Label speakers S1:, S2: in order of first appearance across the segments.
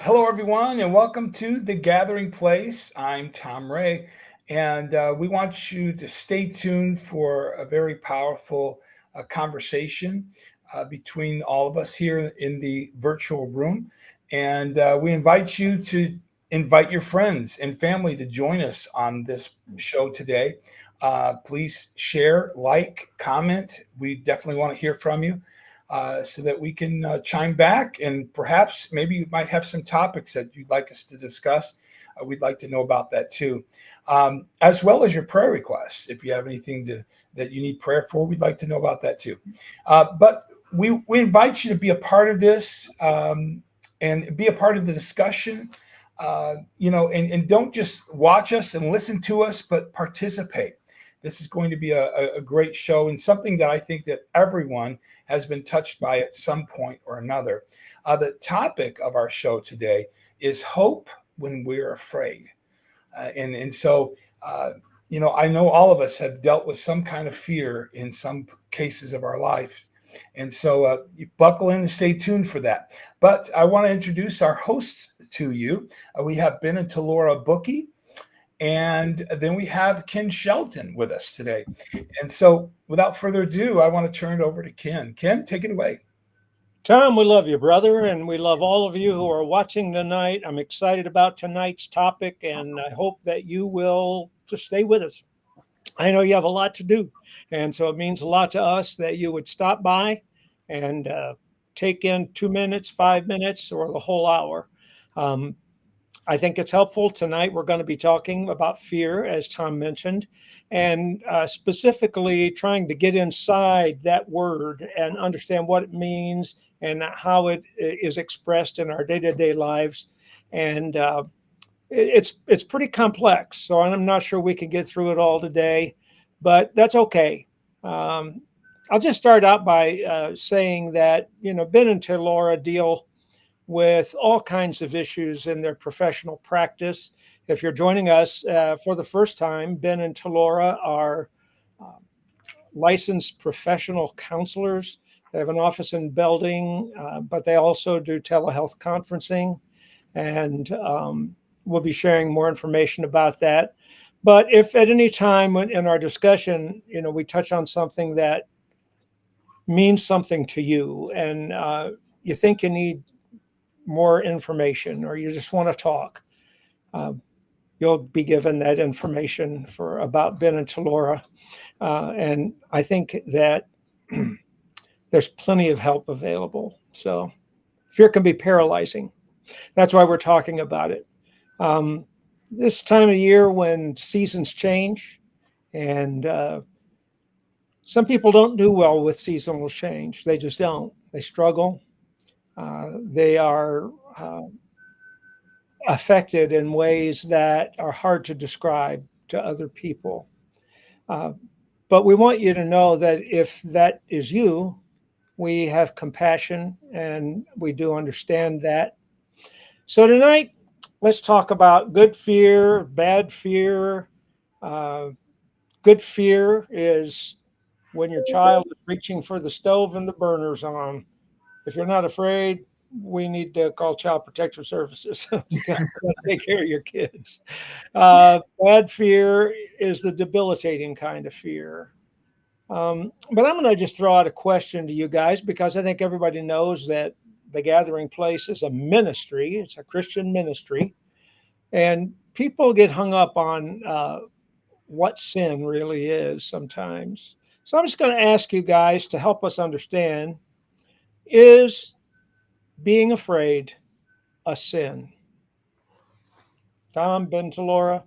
S1: Hello, everyone, and welcome to The Gathering Place. I'm Tom Ray, and we want you to stay tuned for a very powerful conversation between all of us here in the virtual room. And we invite you to invite your friends and family to join us on this show today. Please share, like, comment. We definitely want to hear from you so that we can chime back and perhaps maybe you might have some topics that you'd like us to discuss. We'd like to know about that too, as well as your prayer requests. If you have anything that you need prayer for, we'd like to know about that too. But we invite you to be a part of this and be a part of the discussion. And don't just watch us and listen to us, but participate. This is going to be a great show and something that I think that everyone has been touched by at some point or another. The topic of our show today is hope when we're afraid. I know all of us have dealt with some kind of fear in some cases of our life. And so you buckle in and stay tuned for that. But I want to introduce our hosts to you. We have Ben and Talora Bookie. And then we have Ken Shelton with us today. And so, without further ado, I want to turn it over to Ken. Ken, take it away.
S2: Tom, we love you, brother, and we love all of you who are watching tonight. I'm excited about tonight's topic, and I hope that you will just stay with us. I know you have a lot to do, and so it means a lot to us that you would stop by and take in 2 minutes, 5 minutes, or the whole hour. Um, I think it's helpful. Tonight, we're going to be talking about fear, as Tom mentioned, and specifically trying to get inside that word and understand what it means and how it is expressed in our day to day lives. And it's pretty complex. So I'm not sure we can get through it all today, but that's okay. Um, I'll just start out by saying that, Ben and Laura deal with all kinds of issues in their professional practice. If you're joining us for the first time, Ben and Talora are uh, licensed professional counselors. They have an office in Belding, but they also do telehealth conferencing, and we'll be sharing more information about that. But if at any time in our discussion, we touch on something that means something to you, and you think you need more information or you just want to talk, uh, you'll be given that information for about Ben and Talora. And I think that there's plenty of help available. So fear can be paralyzing. That's why we're talking about it. Um, this time of year when seasons change, and some people don't do well with seasonal change. They just don't. They struggle. They are affected in ways that are hard to describe to other people. Uh, but we want you to know that if that is you, we have compassion and we do understand that. So tonight, let's talk about good fear, bad fear. Uh, Good fear is when your child is reaching for the stove and the burner's on. If you're not afraid, we need to call Child Protective Services to take care of your kids. Bad fear is the debilitating kind of fear. But I'm going to just throw out a question to you guys because I think everybody knows that the Gathering Place is a ministry, it's a Christian ministry, and people get hung up on what sin really is sometimes. So I'm just going to ask you guys to help us understand, is being afraid a sin? Tom, Ben, Talora,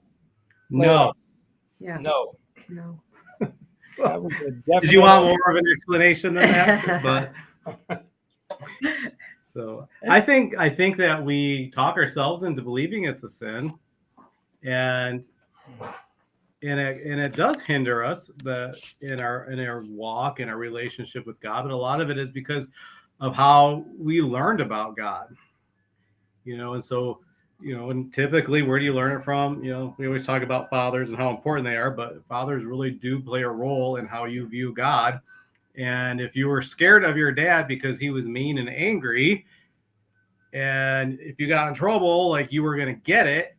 S2: lay it on.
S3: No.
S4: Yeah.
S1: No.
S4: No.
S2: That
S3: So,
S2: was a
S3: did you
S2: definite.
S3: want more of an explanation than that? But so I think that we talk ourselves into believing it's a sin, and and it does hinder us in our walk and our relationship with God. But a lot of it is because of how we learned about God. And so, and typically, where do you learn it from? We always talk about fathers and how important they are, but fathers really do play a role in how you view God. And if you were scared of your dad because he was mean and angry, And if you got in trouble, like you were going to get it,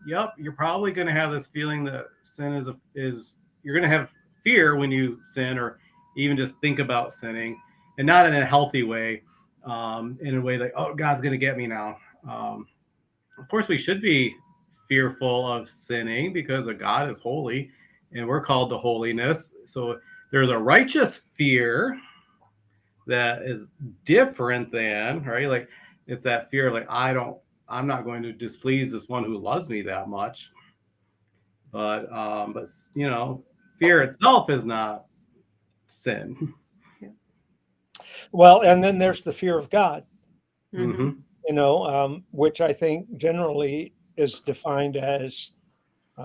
S3: yep, you're probably going to have this feeling that sin is you're going to have fear when you sin, or even just think about sinning, and not in a healthy way, in a way like, oh, God's going to get me now. Of course, we should be fearful of sinning because God is holy, and we're called to holiness. So there's a righteous fear that is different than, right? Like it's that fear, like I'm not going to displease this one who loves me that much. But fear itself is not sin.
S2: Well, and then there's the fear of God,
S3: Mm-hmm.
S2: which I think generally is defined as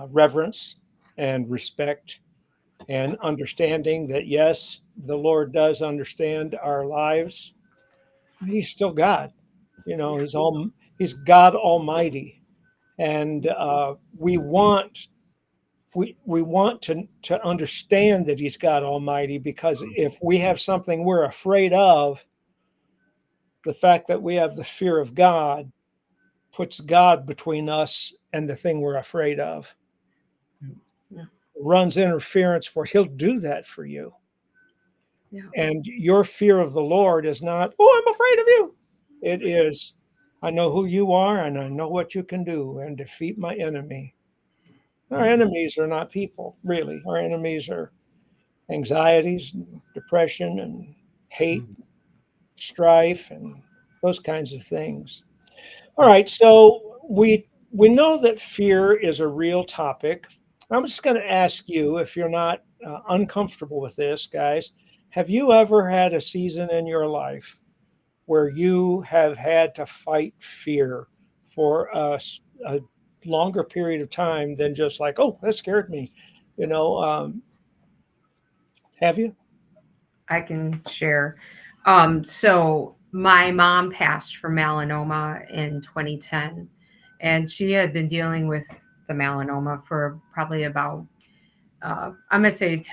S2: reverence and respect and understanding that, yes, the Lord does understand our lives. He's still God. He's God Almighty. And we want to understand that he's God Almighty, because if we have something we're afraid of, the fact that we have the fear of God puts God between us and the thing we're afraid of.
S4: Yeah.
S2: Runs interference for he'll do that for you.
S4: Yeah.
S2: And your fear of the Lord is not, oh, I'm afraid of you. It is, I know who you are and I know what you can do and defeat my enemy. Our enemies are not people, really. Our enemies are anxieties, and depression, and hate, strife, and those kinds of things. All right, so we know that fear is a real topic. I'm just going to ask you, if you're not uncomfortable with this, guys, have you ever had a season in your life where you have had to fight fear for a longer period of time than just like, oh, that scared me? Have you?
S4: I can share. So my mom passed from melanoma in 2010, and she had been dealing with the melanoma for probably about, I'm going to say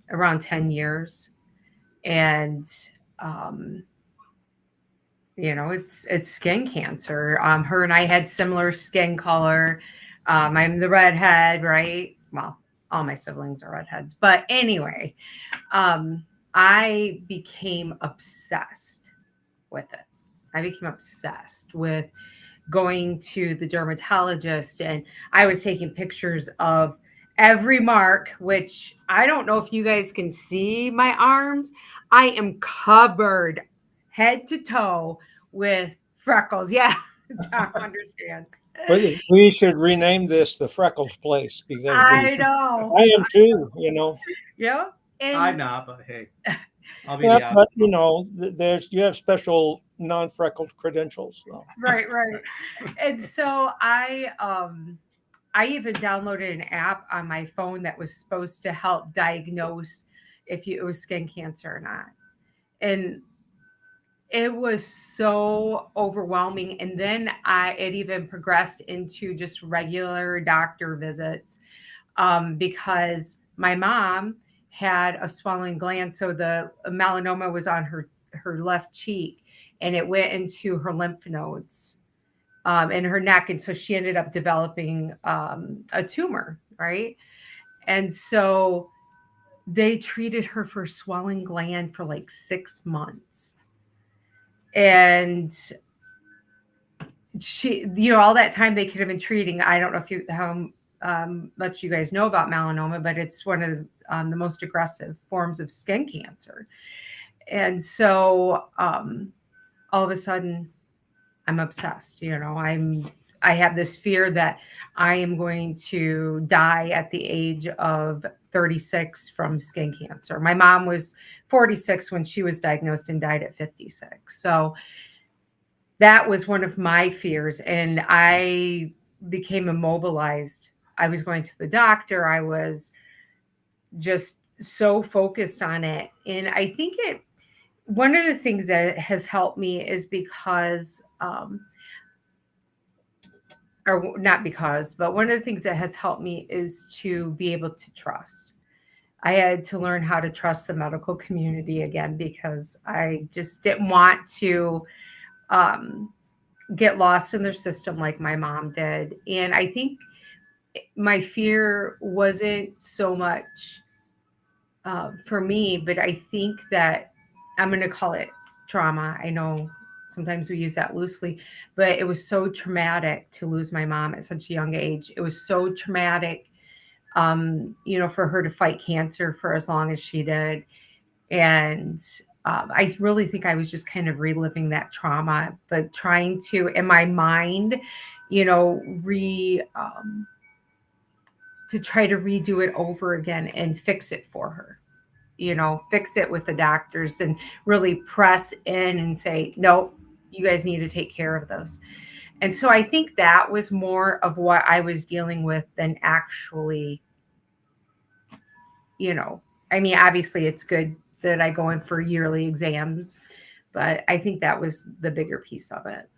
S4: around 10 years. And, um, it's skin cancer. Her and I had similar skin color. I'm the redhead, right? Well, all my siblings are redheads, but anyway, I became obsessed with it. I became obsessed with going to the dermatologist, and I was taking pictures of every mark, which I don't know if you guys can see my arms. I am covered head to toe with freckles. Yeah, Tom understands.
S2: We should rename this the Freckles Place, because
S4: I know.
S2: I am too,
S4: Yeah.
S3: I'm
S4: And
S3: not, but hey, I'll be
S2: Yeah,
S3: the
S2: but you have special non-freckled credentials. So.
S4: right. And so I even downloaded an app on my phone that was supposed to help diagnose if it was skin cancer or not. And it was so overwhelming. And then it even progressed into just regular doctor visits, because my mom had a swollen gland. So the melanoma was on her left cheek, and it went into her lymph nodes, in her neck. And so she ended up developing a tumor, right? And so they treated her for swelling gland for like 6 months. And she, all that time they could have been treating. I don't know if how much you guys know about melanoma, but it's one of the most aggressive forms of skin cancer. And so all of a sudden, I'm obsessed. I have this fear that I am going to die at the age of 36 from skin cancer. My mom was 46 when she was diagnosed and died at 56. So that was one of my fears. And I became immobilized. I was going to the doctor. I was just so focused on it. And I think one of the things that has helped me is because, or not because, but one of the things that has helped me is to be able to trust. I had to learn how to trust the medical community again, because I just didn't want to um, get lost in their system like my mom did. And I think my fear wasn't so much for me, but I think that I'm going to call it trauma. I know sometimes we use that loosely, but it was so traumatic to lose my mom at such a young age. It was so traumatic, for her to fight cancer for as long as she did. And I really think I was just kind of reliving that trauma, but trying to, in my mind, you know, to try to redo it over again and fix it for her, fix it with the doctors and really press in and say, no, you guys need to take care of this. And so I think that was more of what I was dealing with than actually, I mean, obviously it's good that I go in for yearly exams, but I think that was the bigger piece of it.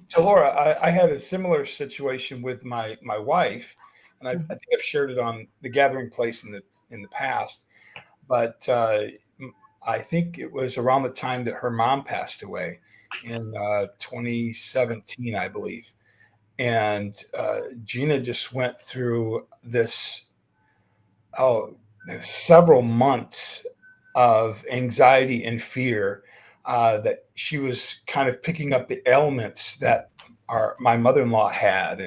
S1: So Laura, I had a similar situation with my wife, and I think I've shared it on the Gathering Place in the past. But I think it was around the time that her mom passed away in 2017, I believe. And Gina just went through this several months of anxiety and fear that she was kind of picking up the ailments that my mother-in-law had,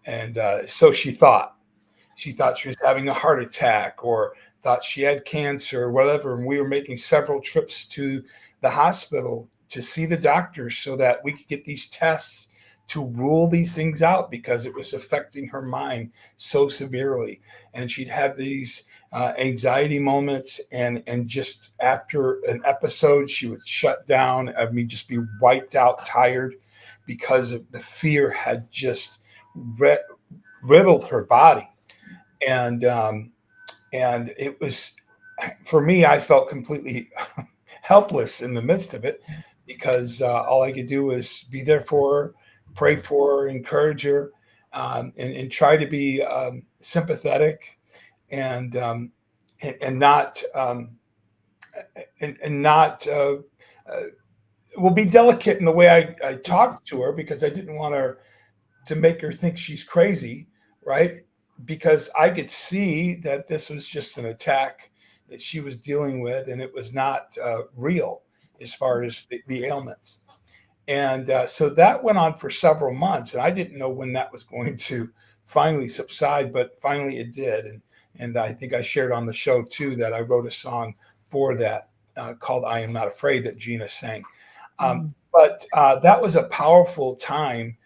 S1: and so she thought she was having a heart attack or thought she had cancer or whatever. And we were making several trips to the hospital to see the doctors so that we could get these tests to rule these things out because it was affecting her mind so severely. And she'd have these anxiety moments, and just after an episode, she would shut down. I mean, just be wiped out, tired, because of the fear had just riddled her body. And it was, for me, I felt completely helpless in the midst of it because all I could do was be there for her, pray for her, encourage her, and try to be sympathetic and not be delicate in the way I talked to her, because I didn't want her to make her think she's crazy, right? Because I could see that this was just an attack that she was dealing with, and it was not real as far as the ailments. And so that went on for several months, and I didn't know when that was going to finally subside, but finally it did. And I think I shared on the show too that I wrote a song for that called "I Am Not Afraid" that Gina sang. But that was a powerful time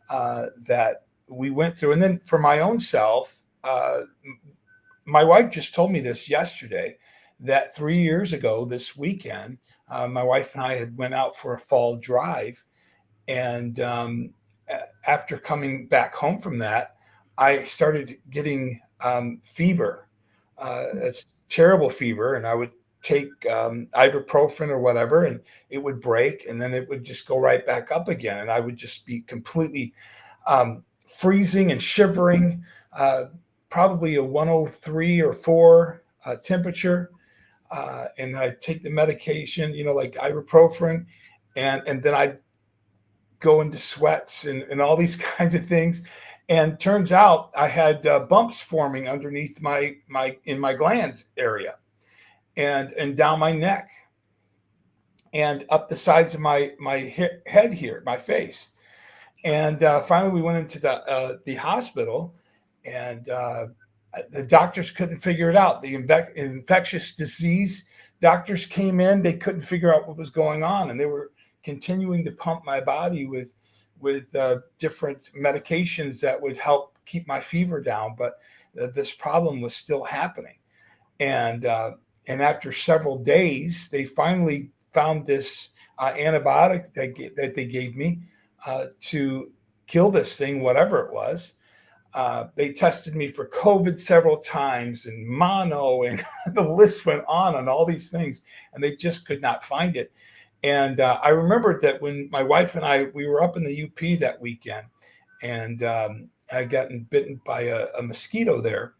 S1: that we went through. And then for my own self, my wife just told me this yesterday, that 3 years ago this weekend, my wife and I had went out for a fall drive. And after coming back home from that, I started getting fever. It's terrible fever. And I would take ibuprofen or whatever, and it would break, and then it would just go right back up again. And I would just be completely freezing and shivering, probably a 103 or 4 temperature. And I'd take the medication, like ibuprofen, and then I'd go into sweats and all these kinds of things. And turns out I had bumps forming underneath in my glands area, and down my neck, and up the sides of my head here, my face. And finally, we went into the hospital, and the doctors couldn't figure it out. The infectious disease doctors came in; they couldn't figure out what was going on, and they were continuing to pump my body with different medications that would help keep my fever down. But this problem was still happening, and after several days, they finally found this antibiotic that they gave me to kill this thing, whatever it was. They tested me for COVID several times, and mono, and the list went on all these things, and they just could not find it. And I remembered that when my wife and we were up in the UP that weekend, and I had gotten bitten by a mosquito there.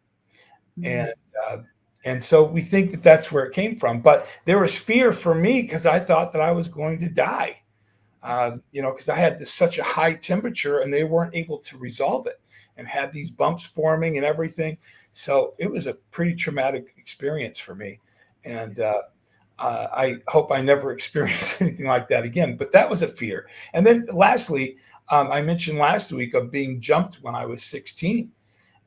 S1: And so we think that that's where it came from. But there was fear for me because I thought that I was going to die. because I had such a high temperature and they weren't able to resolve it and had these bumps forming and everything. So it was a pretty traumatic experience for me. And I hope I never experience anything like that again. But that was a fear. And then lastly, I mentioned last week of being jumped when I was 16.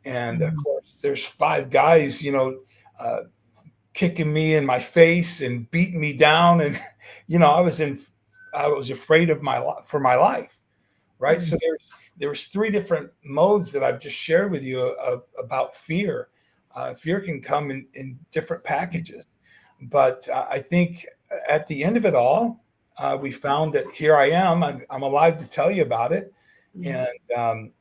S1: And of course, there's 5 guys, kicking me in my face and beating me down. And, I was afraid of for my life. Right.
S2: Mm-hmm.
S1: So there was 3 different modes that I've just shared with you about fear. Fear can come in different packages. But I think at the end of it all, we found that here I am. I'm alive to tell you about it. And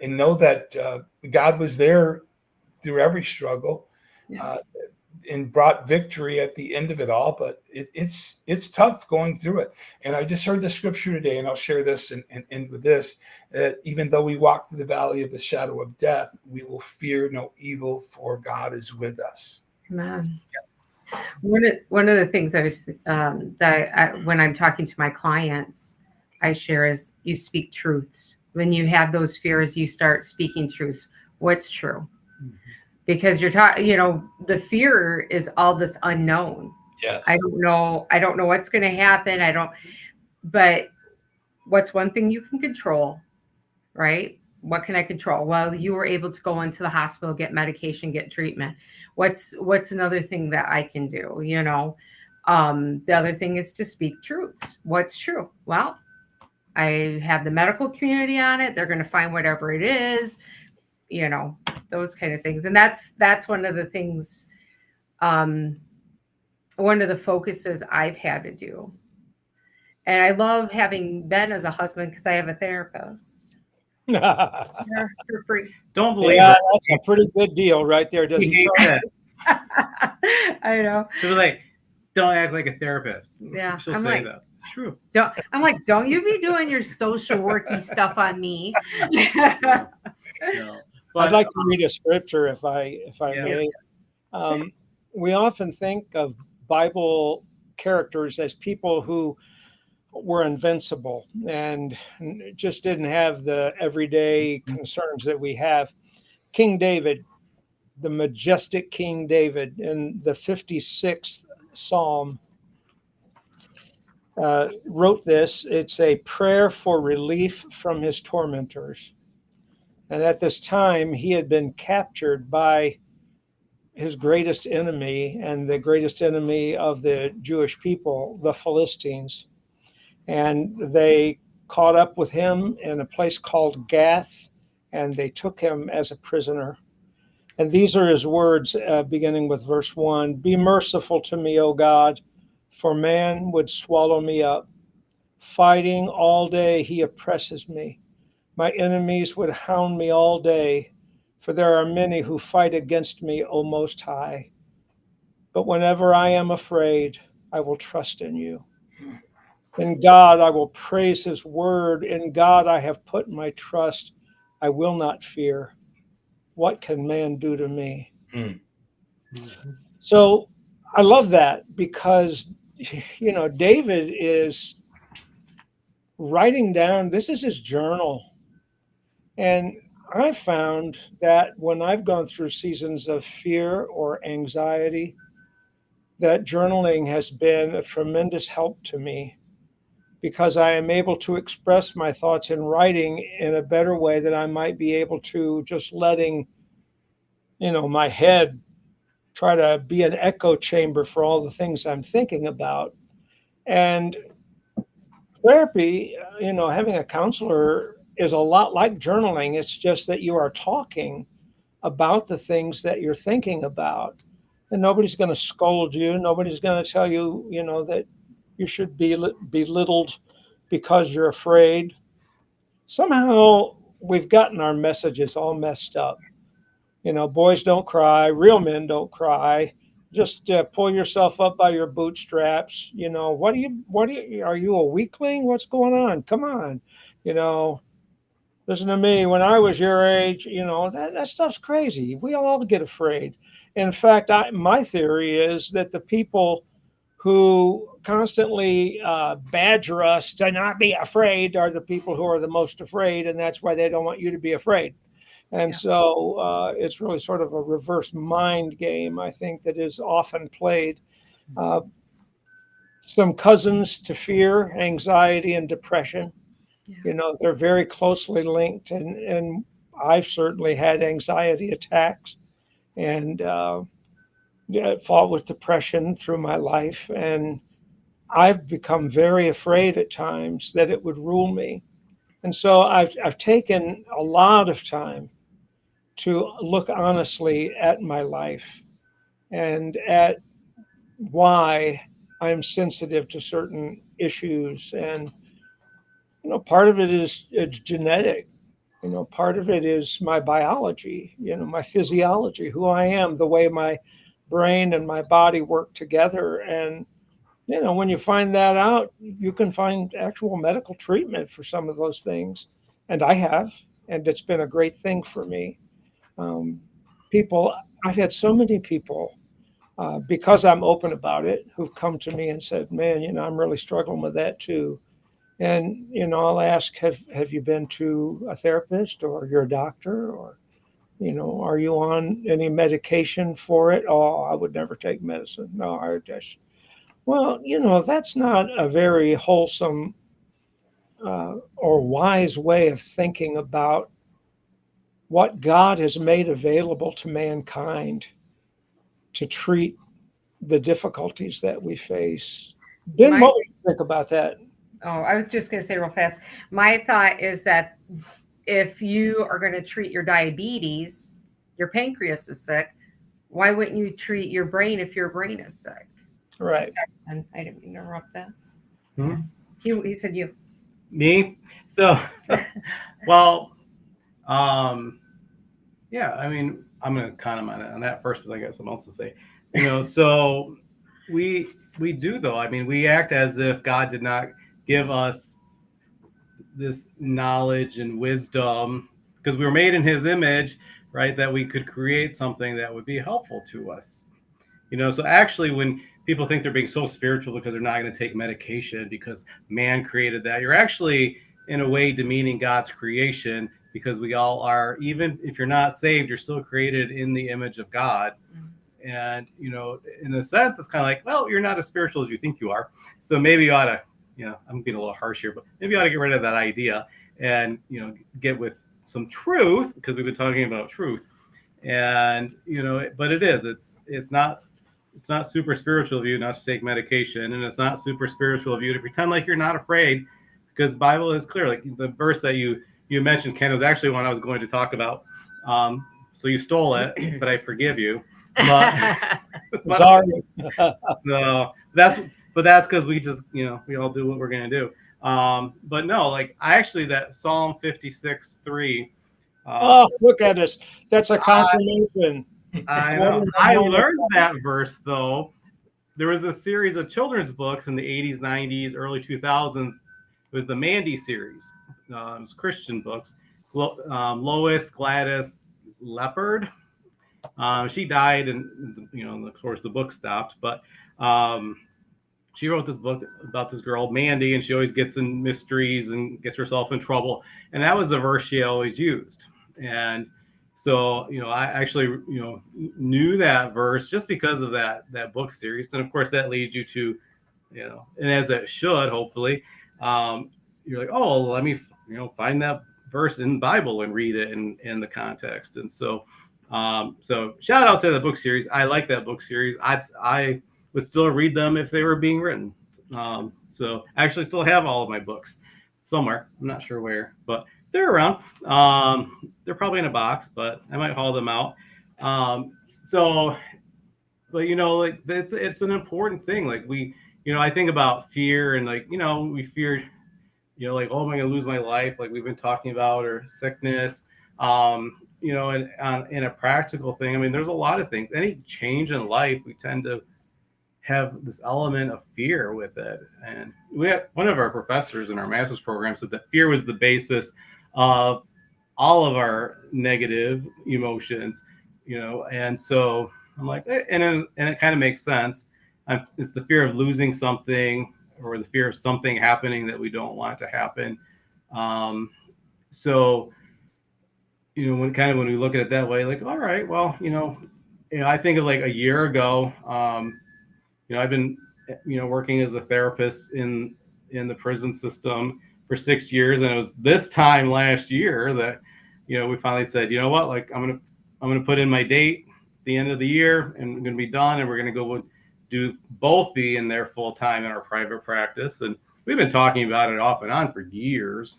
S1: know that God was there through every struguggle. And brought victory at the end of it all, but it's tough going through it. And I just heard the scripture today, and I'll share this and end with this, that even though we walk through the valley of the shadow of death, we will fear no evil, for God is with us.
S4: Amen. One of the things when I'm talking to my clients, I share is you speak truths. When you have those fears, you start speaking truths. What's true? Because you're talking, the fear is all this unknown.
S1: Yes.
S4: I don't know what's going to happen. But what's one thing you can control, right? What can I control? Well, you were able to go into the hospital, get medication, get treatment. What's another thing that I can do? The other thing is to speak truths. What's true? Well, I have the medical community on it. They're going to find whatever it is, those kind of things. And that's one of the things, one of the focuses I've had to do. And I love having Ben as a husband because I have a therapist. For free.
S3: Don't believe
S2: Yeah,
S3: it.
S2: that's a pretty good deal right there. Does
S3: We
S2: he
S3: hate
S2: charge?
S3: that.
S4: I know.
S3: They're like, don't act like a therapist.
S4: Yeah,
S3: She'll
S4: I'm
S3: say
S4: like,
S3: that. It's true.
S4: Don't you be doing your social worky stuff on me.
S3: No.
S2: I'd like to read a scripture if I
S3: Yeah.
S2: may. We often think of Bible characters as people who were invincible and just didn't have the everyday concerns that we have. King David, the majestic King David, in the 56th Psalm, wrote this. It's a prayer for relief from his tormentors. And at this time, he had been captured by his greatest enemy and the greatest enemy of the Jewish people, the Philistines. And they caught up with him in a place called Gath, and they took him as a prisoner. And these are his words, beginning with verse 1. Be merciful to me, O God, for man would swallow me up. Fighting all day, he oppresses me. My enemies would hound me all day, for there are many who fight against me, O Most High. But whenever I am afraid, I will trust in you. In God, I will praise his word. In God, I have put my trust. I will not fear. What can man do to me? So I love that because, David is writing down, this is his journal. And I found that when I've gone through seasons of fear or anxiety, that journaling has been a tremendous help to me because I am able to express my thoughts in writing in a better way than I might be able to just letting, my head try to be an echo chamber for all the things I'm thinking about. And therapy, having a counselor is a lot like journaling. It's just that you are talking about the things that you're thinking about. And nobody's going to scold you. Nobody's going to tell you, that you should be belittled because you're afraid. Somehow we've gotten our messages all messed up. Boys don't cry. Real men don't cry. Just pull yourself up by your bootstraps. Are you a weakling? What's going on? Come on. Listen to me. When I was your age, that stuff's crazy. We all get afraid. In fact, my theory is that the people who constantly badger us to not be afraid are the people who are the most afraid, and that's why they don't want you to be afraid. And
S4: Yeah.
S2: so it's really sort of a reverse mind game, I think, that is often played. Uh, some cousins to fear, anxiety, and depression.
S4: Yeah.
S2: You know, they're very closely linked, and I've certainly had anxiety attacks and fought with depression through my life, and I've become very afraid at times that it would rule me. And so I've taken a lot of time to look honestly at my life and at why I'm sensitive to certain issues. And, you know, part of it is it's genetic. You know, part of it is my biology, you know, my physiology, who I am, the way my brain and my body work together. And, you know, when you find that out, you can find actual medical treatment for some of those things. And I have, and it's been a great thing for me. Um, people, I've had so many people, because I'm open about it, who've come to me and said, man, you know, I'm really struggling with that too. And, you know, I'll ask, have you been to a therapist or your doctor, or, you know, are you on any medication for it? Oh, I would never take medicine. No, I just, well, you know, that's not a very wholesome or wise way of thinking about what God has made available to mankind to treat the difficulties that we face. Ben,
S4: My
S2: what would you think about that?
S4: Oh, I was just going to say real fast. My thought is that if you are going to treat your diabetes, your pancreas is sick. Why wouldn't you treat your brain if your brain is sick?
S2: Right.
S4: Sorry, Ben, I didn't mean to interrupt that.
S3: Hmm?
S4: He said you.
S3: Me? So, well, yeah, I mean, I'm going to comment on that first, but I got something else to say. You know, so we do though. I mean, we act as if God did not give us this knowledge and wisdom because we were made in His image, right? That we could create something that would be helpful to us. You know, so actually, when people think they're being so spiritual because they're not going to take medication because man created that, you're actually in a way demeaning God's creation, because we all are. Even if you're not saved, you're still created in the image of God. And, you know, in a sense, it's kind of like, well, you're not as spiritual as you think you are. So maybe you ought to, you know, I'm being a little harsh here, but maybe you ought to get rid of that idea and, you know, get with some truth, because we've been talking about truth. And, you know, but it's not super spiritual of you not to take medication, and it's not super spiritual of you to pretend like you're not afraid, because the Bible is clear. Like the verse that you mentioned, Ken, was actually one I was going to talk about. So you stole it, but I forgive you. But,
S2: Sorry.
S3: so that's because we just, you know, we all do what we're gonna do. But no, like I actually, that Psalm 56:3.
S2: Oh, look at us. That's a confirmation.
S3: I know. I learned that verse though. There was a series of children's books in the 80s, 90s, early 2000s. It was the Mandy series. It was Christian books. Lois Gladys Leopard. She died, and, you know, of course, the book stopped. But she wrote this book about this girl, Mandy, and she always gets in mysteries and gets herself in trouble. And that was the verse she always used. And so, you know, I actually, you know, knew that verse just because of that book series. And of course, that leads you to, you know, and as it should, hopefully, you're like, oh, let me, you know, find that verse in the Bible and read it in the context. And so, so shout out to the book series. I like that book series. I would still read them if they were being written. So I actually still have all of my books somewhere. I'm not sure where, but they're around. They're probably in a box, but I might haul them out. So, but you know, like it's an important thing. Like we, you know, I think about fear, and like, you know, we fear, you know, like, oh, am I going to lose my life? Like we've been talking about, or sickness. You know, and in a practical thing, I mean, there's a lot of things. Any change in life, we tend to have this element of fear with it. And we had one of our professors in our master's program said that fear was the basis of all of our negative emotions, you know. And so I'm like, and it kind of makes sense. it's the fear of losing something or the fear of something happening that we don't want to happen. So, when we look at it that way, like, all right, well, I think of like a year ago, I've been, working as a therapist in the prison system for 6 years. And it was this time last year that, we finally said, you know what, like, I'm going to put in my date at the end of the year, and we're going to be done. And we're going to go be in there full time in our private practice. And we've been talking about it off and on for years,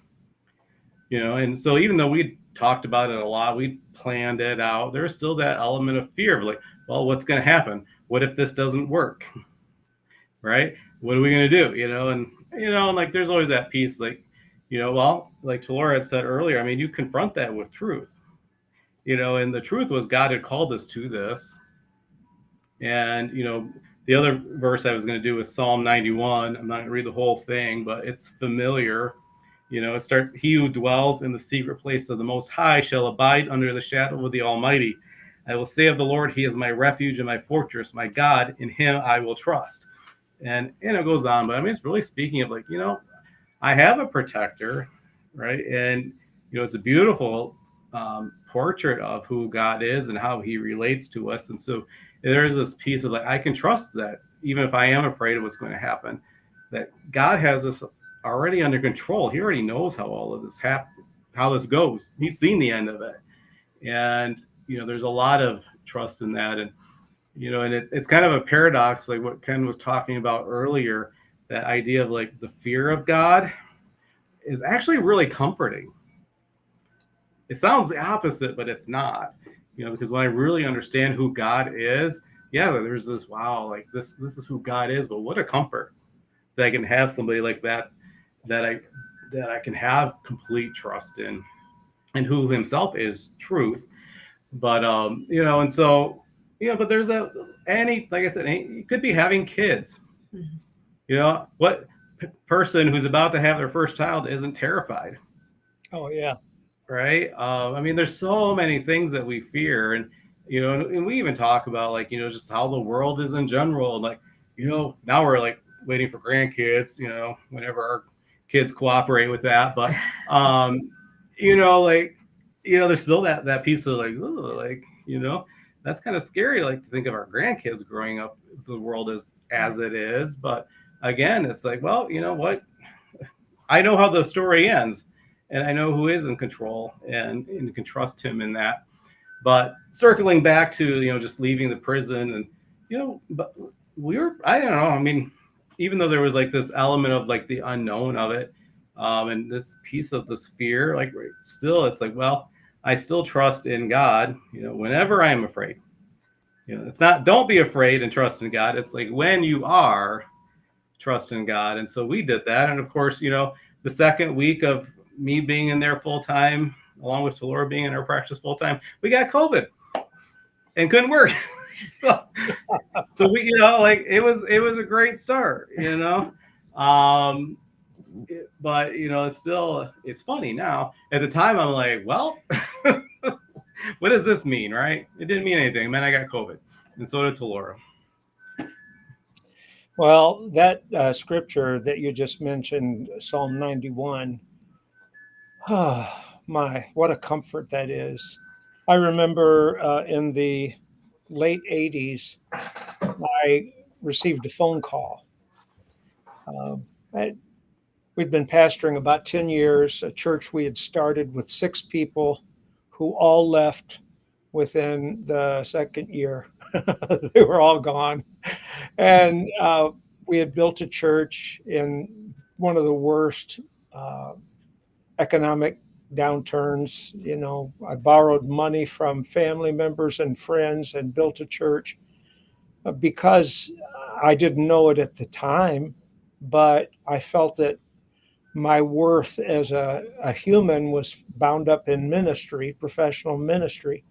S3: and so even though we talked about it a lot, we planned it out, there's still that element of fear of like, well, what's going to happen? What if this doesn't work? Right? What are we going to do? And like, there's always that piece, like, well, like Talora had said earlier, I mean, you confront that with truth, and the truth was God had called us to this. And, the other verse I was going to do is Psalm 91. I'm not going to read the whole thing, but it's familiar. It starts, he who dwells in the secret place of the Most High shall abide under the shadow of the Almighty. I will say of the Lord, he is my refuge and my fortress, my God, in him I will trust. And it goes on, but I mean, it's really speaking of like, I have a protector, right? And, it's a beautiful portrait of who God is and how he relates to us. And so there is this piece of like, I can trust that even if I am afraid of what's going to happen, that God has us already under control. He already knows how all of this how this goes. He's seen the end of it. And, there's a lot of trust in that. And, and it's kind of a paradox, like what Ken was talking about earlier, that idea of like the fear of God is actually really comforting. It sounds the opposite, but it's not, because when I really understand who God is, yeah, there's this, wow, like this is who God is, but what a comfort that I can have somebody like that I can have complete trust in, and who himself is truth. But, and so, but there's like I said, you could be having kids, what person who's about to have their first child isn't terrified?
S2: Oh, yeah.
S3: Right. I mean, there's so many things that we fear, and, and we even talk about like, just how the world is in general. Like, now we're like waiting for grandkids, whenever our kids cooperate with that. But, like, there's still that piece of like, ooh, like, that's kind of scary, like to think of our grandkids growing up, the world as it is. But again, it's like, well, you know what? I know how the story ends, and I know who is in control, and you can trust him in that. But circling back to, just leaving the prison, and, but I don't know. I mean, even though there was like this element of like the unknown of it, and this piece of this fear, like still, it's like, well, I still trust in God, whenever I am afraid. It's not, don't be afraid and trust in God. It's like when you are, trust in God. And so we did that. And of course, the second week of me being in there full time, along with Talora being in our practice full time, we got COVID and couldn't work. so we, like it was a great start, but it's funny now. At the time, I'm like, well, what does this mean, right? It didn't mean anything. Man, I got COVID, and so did Talora.
S2: Well, that scripture that you just mentioned, Psalm 91, my, what a comfort that is. I remember in the late 80s, I received a phone call. We'd been pastoring about 10 years, a church we had started with 6 people who all left within the second year. They were all gone. And we had built a church in one of the worst economic downturns. I borrowed money from family members and friends and built a church because I didn't know it at the time, but I felt that my worth as a human was bound up in ministry, professional ministry,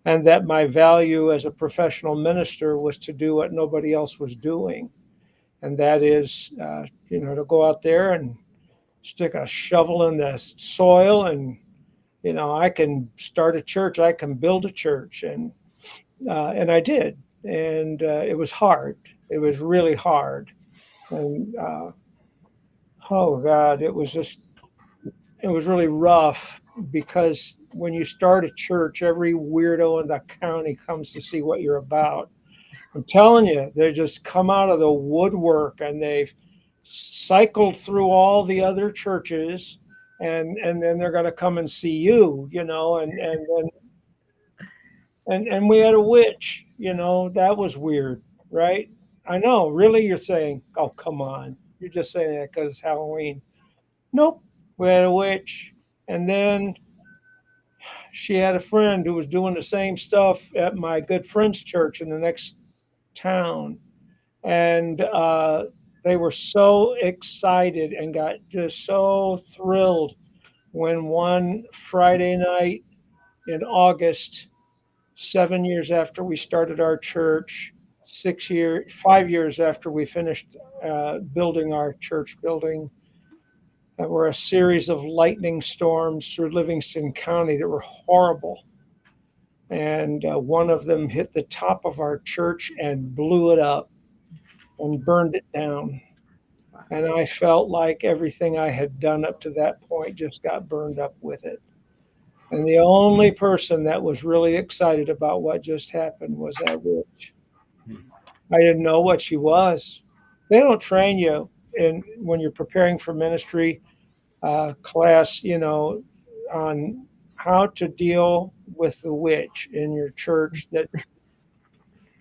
S2: and that my value as a professional minister was to do what nobody else was doing. And that is, to go out there and stick a shovel in the soil and, I can start a church, I can build a church. And I did. And it was hard. It was really hard. And oh God, it was really rough because when you start a church, every weirdo in the county comes to see what you're about. I'm telling you, they just come out of the woodwork and they've cycled through all the other churches, and then they're going to come and see you, and we had a witch, that was weird, right? I know, really, you're saying, oh, come on, you're just saying that because it's Halloween. Nope, we had a witch, and then she had a friend who was doing the same stuff at my good friend's church in the next town, and they were so excited and got just so thrilled when one Friday night in August, 7 years after we started our church, 5 years after we finished building our church building, there were a series of lightning storms through Livingston County that were horrible. And one of them hit the top of our church and blew it up and burned it down. And I felt like everything I had done up to that point just got burned up with it. And the only person that was really excited about what just happened was that witch. I didn't know what she was. They don't train you when you're preparing for ministry class, on how to deal with the witch in your church that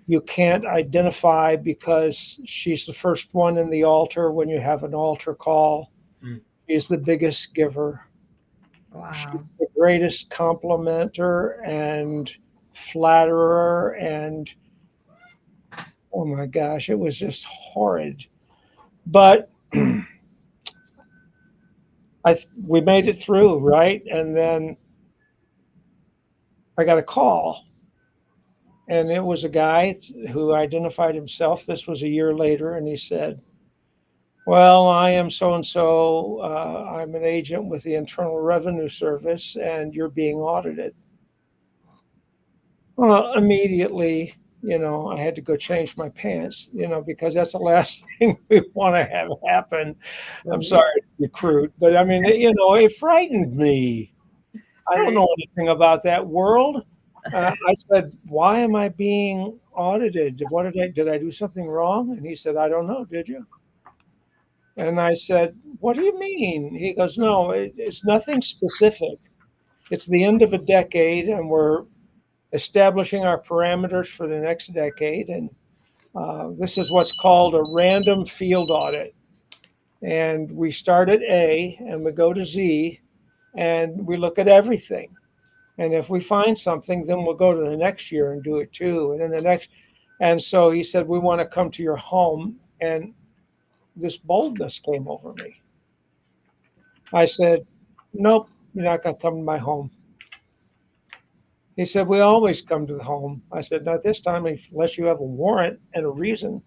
S2: you can't identify because she's the first one in the altar when you have an altar call. She's the biggest giver.
S4: Wow.
S2: She's the greatest complimenter and flatterer, and oh my gosh, it was horrid. But we made it through, right? And then I got a call, and it was a guy who identified himself. This was a year later, and he said, well, I am so-and-so. I'm an agent with the Internal Revenue Service, and you're being audited. Well, immediately, I had to go change my pants, because that's the last thing we want to have happen. I'm sorry to be crude, but I mean, it frightened me. I don't know anything about that world. I said, why am I being audited? Did I do something wrong? And he said, I don't know. Did you? And I said, what do you mean? He goes, no, it's nothing specific. It's the end of a decade, and we're establishing our parameters for the next decade. And this is what's called a random field audit. And we start at A, and we go to Z, and we look at everything. And if we find something, then we'll go to the next year and do it too. And then the next. And so he said, we want to come to your home. And this boldness came over me. I said, nope, you're not going to come to my home. He said, we always come to the home. I said, not this time, unless you have a warrant and a reason.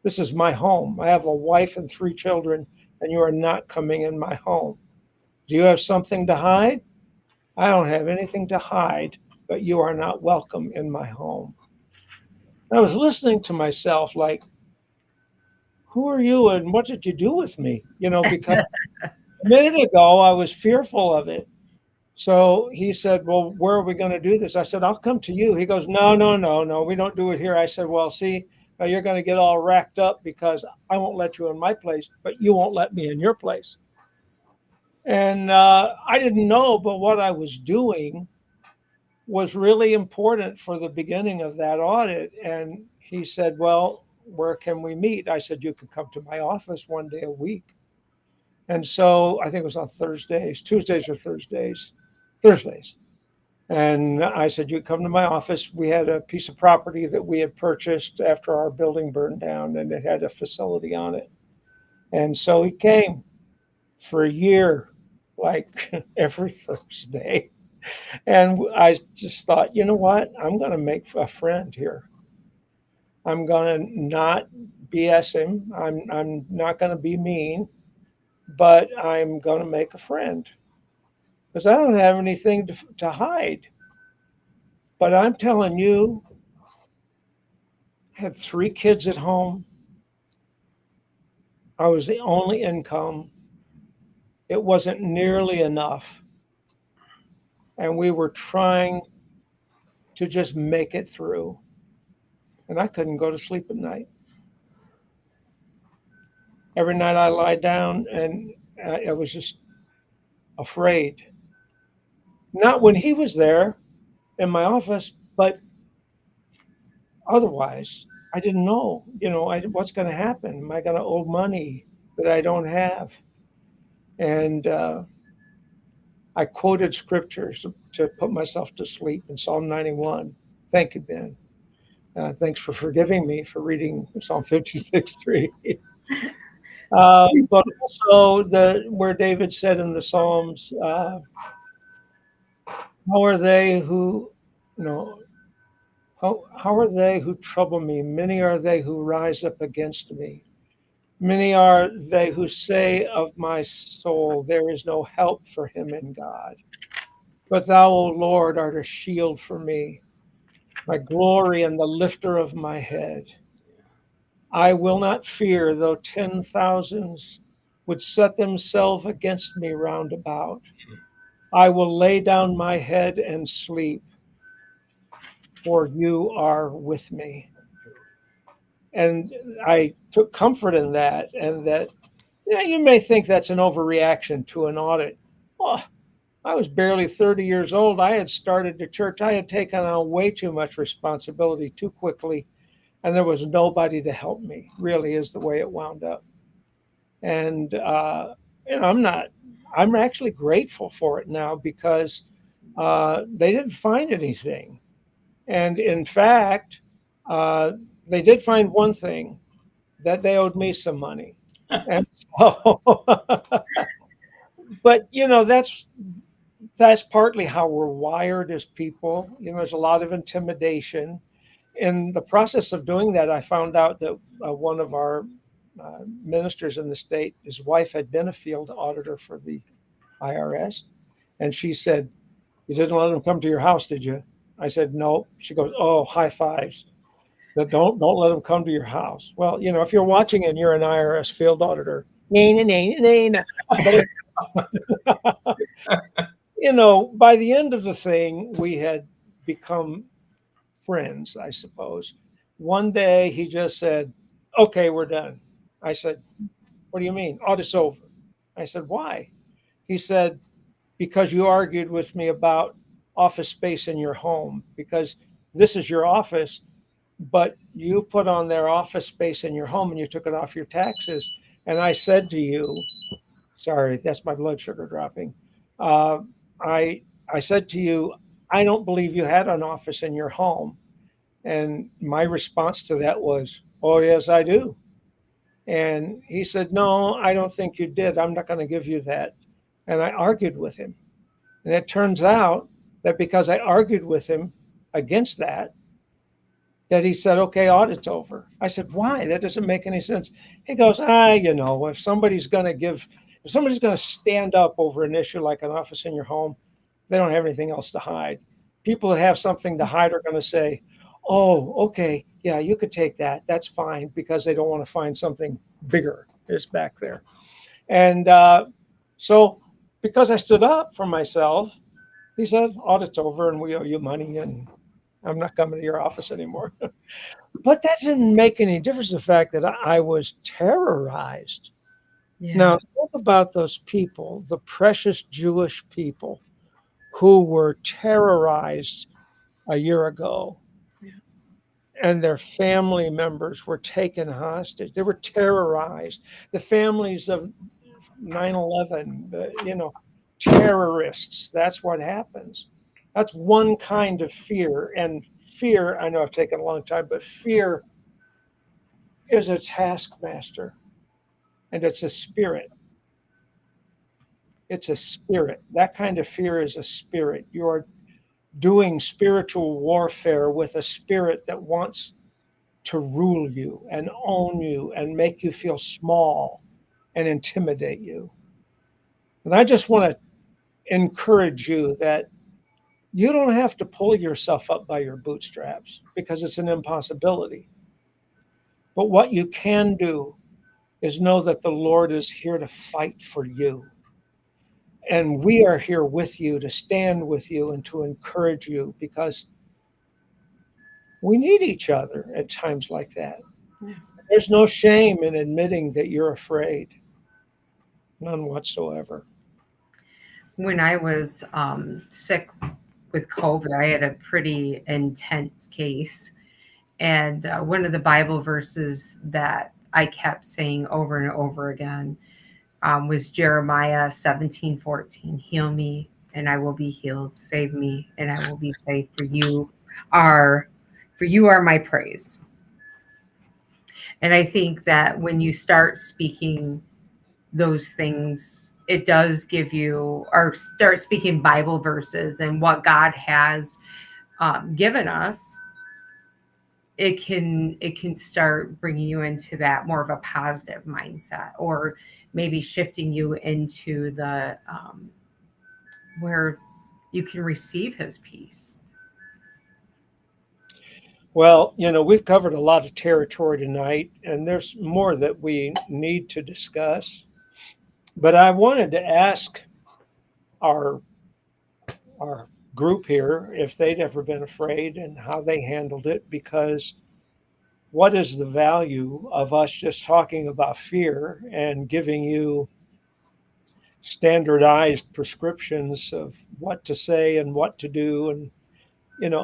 S2: This is my home. I have a wife and 3 children, and you are not coming in my home. Do you have something to hide? I don't have anything to hide, but you are not welcome in my home. I was listening to myself like, who are you and what did you do with me? Because a minute ago I was fearful of it. So he said, well, where are we going to do this? I said, I'll come to you. He goes, no, we don't do it here. I said, well, see, you're going to get all racked up because I won't let you in my place, but you won't let me in your place. And I didn't know, but what I was doing was really important for the beginning of that audit. And he said, well, where can we meet? I said, you can come to my office one day a week. And so I think it was on Tuesdays or Thursdays. And I said, you come to my office. We had a piece of property that we had purchased after our building burned down, and it had a facility on it. And so he came for a year, like every Thursday. And I just thought, you know what? I'm going to make a friend here. I'm going to not BS him. I'm not going to be mean, but I'm going to make a friend because I don't have anything to hide. But I'm telling you, I had 3 kids at home. I was the only income. It wasn't nearly enough. And we were trying to just make it through. And I couldn't go to sleep at night. Every night I lie down and I was just afraid. Not when he was there in my office, but otherwise. I didn't know, what's going to happen. Am I going to owe money that I don't have? And I quoted scriptures to put myself to sleep in Psalm 91. Thank you, Ben. Thanks for forgiving me for reading Psalm 56:3. But also where David said in the Psalms, how are they who trouble me? Many are they who rise up against me. Many are they who say of my soul, there is no help for him in God. But thou, O Lord, art a shield for me, my glory and the lifter of my head. I will not fear, though 10,000s would set themselves against me round about. I will lay down my head and sleep, for you are with me. And I took comfort in that, and that, you may think that's an overreaction to an audit. Oh, I was barely 30 years old. I had started the church. I had taken on way too much responsibility too quickly, and there was nobody to help me, really is the way it wound up. And, I'm actually grateful for it now because they didn't find anything. And in fact, they did find one thing, that they owed me some money. And so, but that's partly how we're wired as people. There's a lot of intimidation. In the process of doing that, I found out that one of our ministers in the state, his wife had been a field auditor for the IRS. And she said, "You didn't let them come to your house, did you?" I said, "No." She goes, "Oh, high fives. But don't let them come to your house." Well, if you're watching and you're an IRS field auditor, by the end of the thing, we had become friends, I suppose. One day he just said, "Okay, we're done." I said, "What do you mean? Audit's over." I said, "Why?" He said, "Because you argued with me about office space in your home, because this is your office, but you put on their office space in your home and you took it off your taxes. And I said to you," sorry, that's my blood sugar dropping. I said to you, "I don't believe you had an office in your home." And my response to that was, "Oh, yes, I do." And he said, "No, I don't think you did. I'm not going to give you that." And I argued with him. And it turns out that because I argued with him against that he said, "Okay, audit's over." I said, "Why? That doesn't make any sense." He goes, if somebody's going to stand up over an issue like an office in your home, they don't have anything else to hide. People that have something to hide are going to say, "Oh, okay, yeah, you could take that. That's fine," because they don't want to find something bigger is back there. And so because I stood up for myself, he said, "Audit's over and we owe you money and I'm not coming to your office anymore." But that didn't make any difference. The fact that I was terrorized.
S4: Yeah.
S2: Now, think about those people, the precious Jewish people who were terrorized a year ago.
S4: Yeah.
S2: And their family members were taken hostage. They were terrorized. The families of 9/11, terrorists. That's what happens. That's one kind of fear. And fear, I know I've taken a long time, but fear is a taskmaster, and it's a spirit. It's a spirit. That kind of fear is a spirit. You are doing spiritual warfare with a spirit that wants to rule you and own you and make you feel small and intimidate you. And I just want to encourage you that you don't have to pull yourself up by your bootstraps, because it's an impossibility. But what you can do is know that the Lord is here to fight for you. And we are here with you to stand with you and to encourage you, because we need each other at times like that.
S4: Yeah.
S2: There's no shame in admitting that you're afraid. None whatsoever.
S4: When I was sick with COVID, I had a pretty intense case. And one of the Bible verses that I kept saying over and over again was Jeremiah 17:14. Heal me and I will be healed. Save me and I will be saved. Are for you are my praise. And I think that when you start speaking those things, it does give you, or start speaking Bible verses and what God has given us, it can start bringing you into that more of a positive mindset, or maybe shifting you into the where you can receive his peace.
S2: Well, we've covered a lot of territory tonight, and there's more that we need to discuss. But I wanted to ask our group here if they'd ever been afraid and how they handled it, because what is the value of us just talking about fear and giving you standardized prescriptions of what to say and what to do, and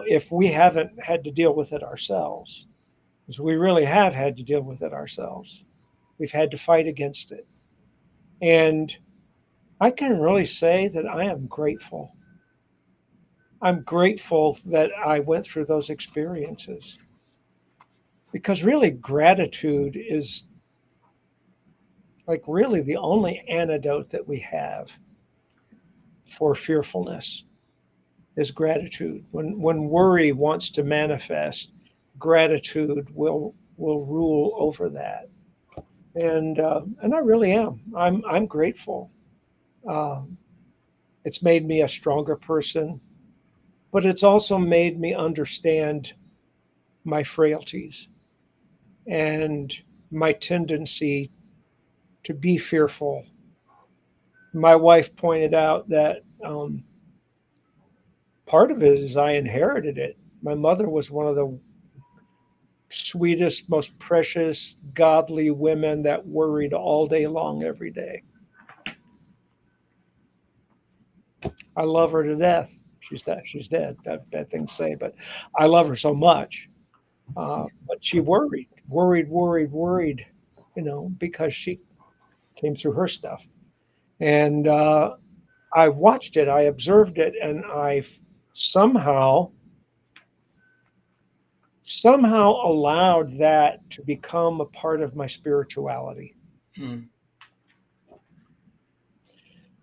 S2: if we haven't had to deal with it ourselves? Because we really have had to deal with it ourselves. We've had to fight against it. And I can really say that I am grateful. I'm grateful that I went through those experiences, because really gratitude is like really the only antidote that we have for fearfulness is gratitude. When worry wants to manifest, gratitude will rule over that. And I really am. I'm grateful. It's made me a stronger person, but it's also made me understand my frailties and my tendency to be fearful. My wife pointed out that part of it is I inherited it. My mother was one of the sweetest, most precious, godly women that worried all day long, every day. I love her to death. She's dead. She's dead. That's a bad thing to say, but I love her so much. But she worried, because she came through her stuff. And I watched it, I observed it, and I somehow allowed that to become a part of my spirituality.
S1: Hmm.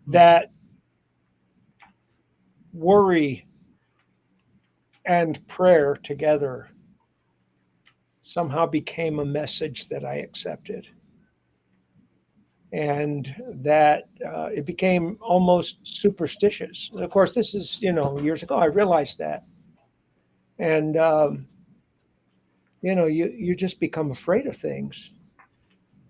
S2: That worry and prayer together somehow became a message that I accepted. And that it became almost superstitious. And of course, this is, years ago, I realized that. And, you just become afraid of things.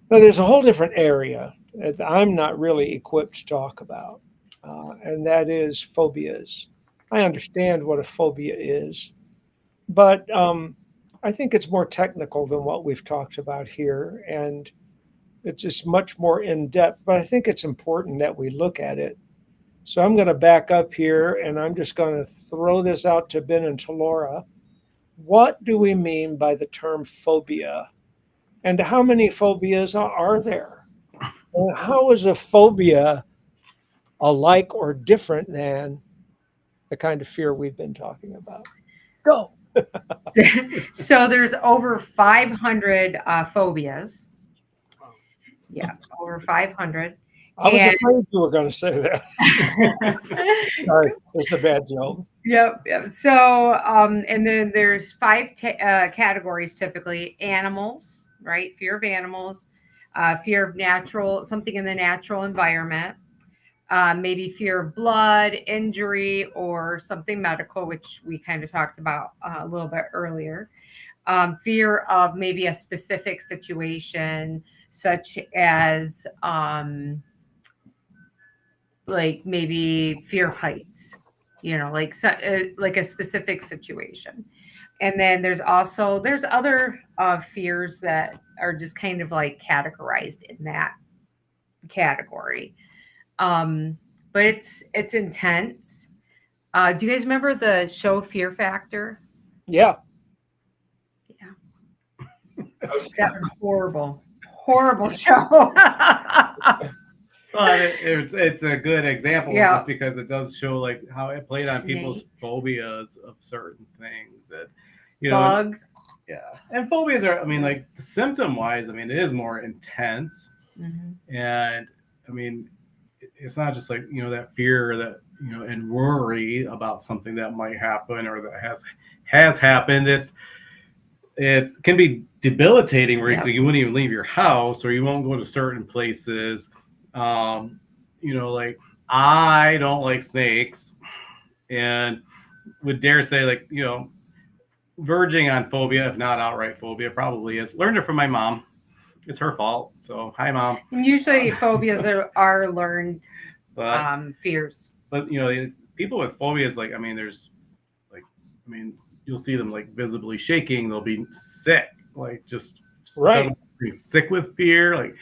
S2: Now, there's a whole different area that I'm not really equipped to talk about, and that is phobias. I understand what a phobia is, but I think it's more technical than what we've talked about here, and it's just much more in depth. But I think it's important that we look at it. So I'm going to back up here, and I'm just going to throw this out to Ben and to Laura. What do we mean by the term phobia? And how many phobias are there? And how is a phobia alike or different than the kind of fear we've been talking about? Go.
S4: So there's over 500 phobias. Yeah, over 500.
S2: I was
S4: And-
S2: afraid you were going to say that. Sorry, it's a bad joke.
S4: Yep. So, and then there's five categories typically: animals, right? Fear of animals, fear of something in the natural environment, maybe fear of blood, injury, or something medical, which we kind of talked about a little bit earlier. Fear of maybe a specific situation, such as like maybe fear of heights, like a specific situation. And then there's other fears that are just kind of like categorized in that category. But it's intense. Do you guys remember the show Fear Factor?
S2: Yeah.
S4: That was horrible show.
S3: But it's a good example just because it does show like how it played on people's
S4: Snakes.
S3: phobias of certain things that
S4: Bugs.
S3: Yeah, and phobias are, I mean, like symptom wise, I mean, it is more intense, and I mean, it's not just like that fear that and worry about something that might happen or that has happened. It can be debilitating where you wouldn't even leave your house or you won't go to certain places. Like I don't like snakes and would dare say like, verging on phobia, if not outright phobia, probably is. Learned it from my mom. It's her fault. So hi, Mom.
S4: And usually phobias are learned fears.
S3: But people with phobias, like, I mean, you'll see them like visibly shaking. They'll be sick, like just sick with fear. Like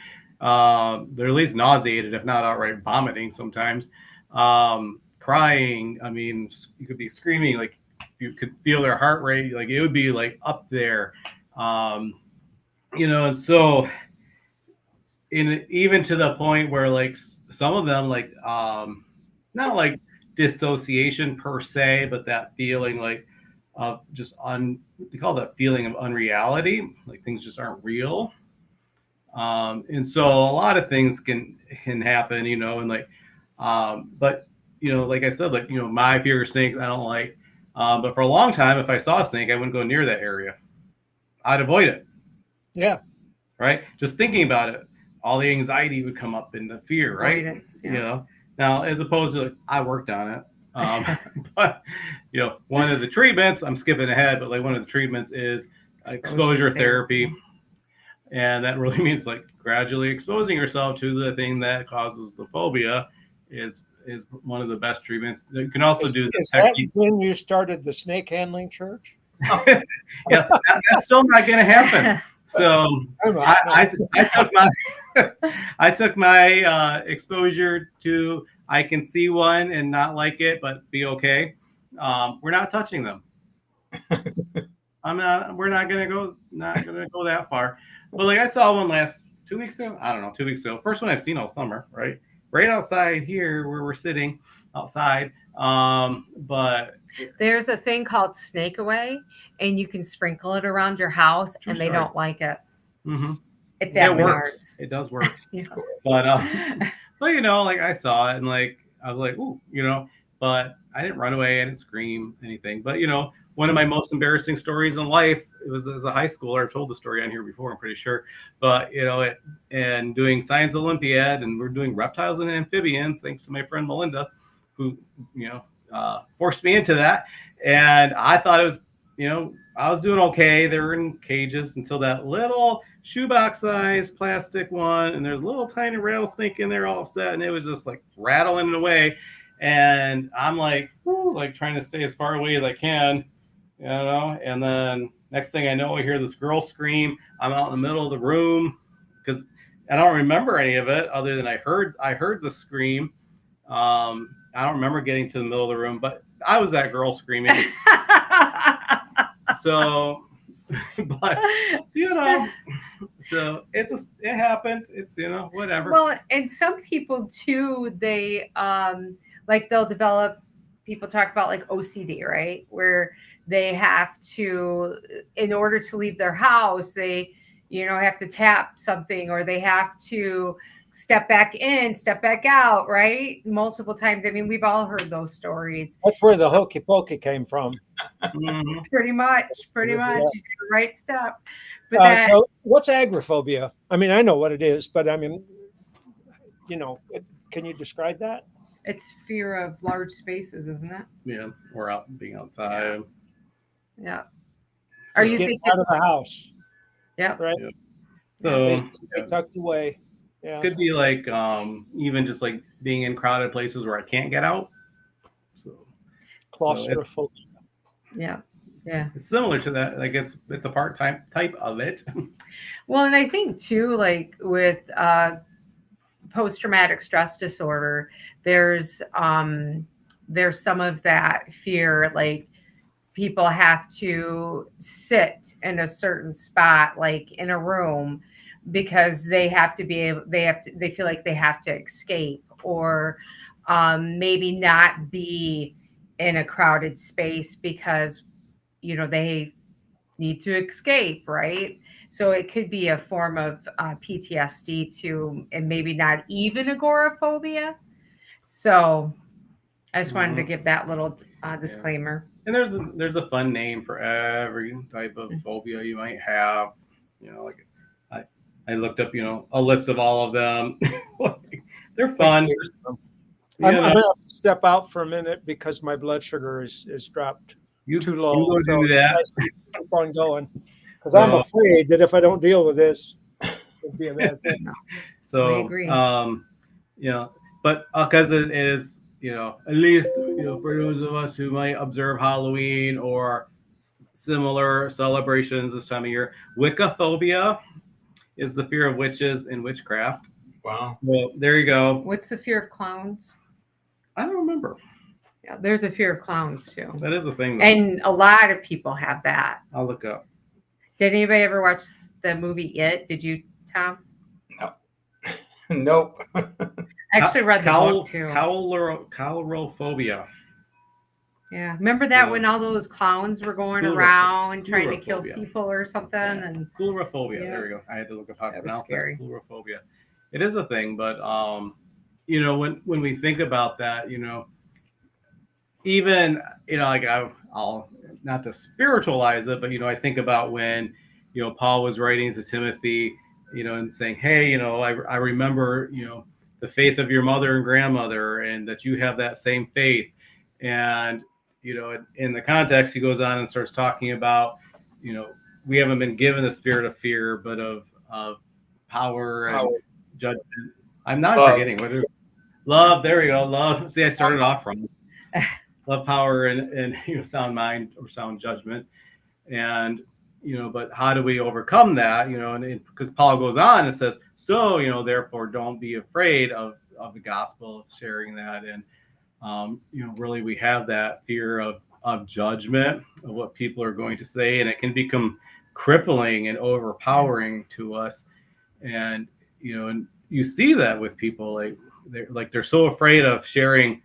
S3: they're at least nauseated, if not outright vomiting sometimes. Crying. I mean, you could be screaming, like you could feel their heart rate. Like it would be like up there. And so even to the point where like some of them like not like dissociation per se, but that feeling like of just they call that feeling of unreality, like things just aren't real. And so a lot of things can happen, and like but like I said, like my fear of snakes I don't like, but for a long time if I saw a snake I wouldn't go near that area. I'd avoid it.
S2: Yeah.
S3: Right, just thinking about it, all the anxiety would come up in the fear, right? Now as opposed to like, I worked on it, but one of the treatments, I'm skipping ahead, but like one of the treatments is exposure therapy, and that really means like gradually exposing yourself to the thing that causes the phobia is one of the best treatments. You can also do
S2: is that when you started the snake handling church?
S3: Yeah, that's still not going to happen. So I took my exposure to, I can see one and not like it, but be okay. We're not touching them. We're not going to go that far. But like I saw one 2 weeks ago. I don't know, 2 weeks ago. First one I've seen all summer, right outside here where we're sitting outside. But
S4: there's a thing called Snake Away, and you can sprinkle it around your house, and they don't like it.
S3: Mm-hmm.
S4: It's at
S3: Menards. Works. It does work. But like I saw it, and like I was like, ooh, but I didn't run away, I didn't scream anything. But one of my most embarrassing stories in life, it was as a high schooler. I've told the story on here before, I'm pretty sure. But and doing Science Olympiad, and we're doing reptiles and amphibians, thanks to my friend Melinda, who forced me into that. And I thought it was, I was doing okay. They were in cages until that little shoebox size plastic one, and there's a little tiny rattlesnake in there all upset, and it was just like rattling away. And I'm like, like trying to stay as far away as I can, and then next thing I know, I hear this girl scream. I'm out in the middle of the room because I don't remember any of it other than I heard the scream. I don't remember getting to the middle of the room, but I was that girl screaming. So, but so it happened. It's whatever.
S4: Well, and some people too, they like they'll develop. People talk about like OCD, right? Where they have to, in order to leave their house, they have to tap something, or they have to step back in, step back out, right? Multiple times. I mean, we've all heard those stories.
S2: That's where the hokey pokey came from.
S4: Pretty much. You did the right step. But
S2: so what's agoraphobia? I mean, I know what it is, but I mean, can you describe that?
S4: It's fear of large spaces, isn't it?
S3: Yeah, or being outside.
S4: Yeah.
S2: Are you thinking out of the house?
S4: Yeah.
S2: Right.
S3: Yeah. So
S2: Stay tucked away. Yeah.
S3: could be like even just like being in crowded places where I can't get out. So
S2: Claustrophobia.
S4: Yeah. Yeah.
S3: it's similar to that. I guess it's a part-time type of it.
S4: Well, and I think too, like with post-traumatic stress disorder, there's some of that fear, like people have to sit in a certain spot, like in a room, because they have to be able, they feel like they have to escape, or maybe not be in a crowded space because they need to escape, right? So it could be a form of PTSD too, and maybe not even agoraphobia. So I just wanted to
S3: Mhm.
S4: give that little disclaimer.
S3: And there's a fun name for every type of phobia you might have. Like I looked up, a list of all of them. They're fun.
S2: I'm going to have to step out for a minute because my blood sugar is dropped
S3: You
S2: too
S3: can
S2: low.
S3: go do that.
S2: Let's keep on going, because I'm
S3: So-
S2: afraid that if I don't deal with this, it'd be a bad thing.
S3: So
S4: We agree.
S3: But because it is, at least for those of us who might observe Halloween or similar celebrations this time of year, Wiccaphobia is the fear of witches and witchcraft.
S1: Wow.
S3: Well, there you go.
S4: What's the fear of clowns?
S3: I don't remember.
S4: Yeah, there's a fear of clowns too.
S3: That is a thing, though.
S4: And a lot of people have that.
S3: I'll look up.
S4: Did anybody ever watch the movie It? Did you, Tom?
S1: Nope.
S4: I actually read the book too.
S3: Coulrophobia.
S4: Yeah. Remember that
S3: So-
S4: when all those clowns were going
S3: Coulrophobia.
S4: around trying to kill
S3: Coulrophobia.
S4: people or something?
S3: Yeah.
S4: And
S3: Coulrophobia.
S4: Yeah.
S3: There we go. I had to look up how to
S4: That was
S3: pronounce
S4: scary.
S3: that. Coulrophobia. It is a thing, but when we think about that, even like I'll not to spiritualize it, but I think about when Paul was writing to Timothy, and saying, hey, I remember the faith of your mother and grandmother, and that you have that same faith. And in the context, he goes on and starts talking about we haven't been given the spirit of fear, but of power and judgment. I'm not forgetting whether love. There we go. Love. See, I started off wrong. Love, power, and sound mind or sound judgment. And but how do we overcome that? And because Paul goes on and says, so therefore don't be afraid of the gospel, of sharing that. And really we have that fear of judgment, of what people are going to say, and it can become crippling and overpowering to us. And and you see that with people, they're so afraid of sharing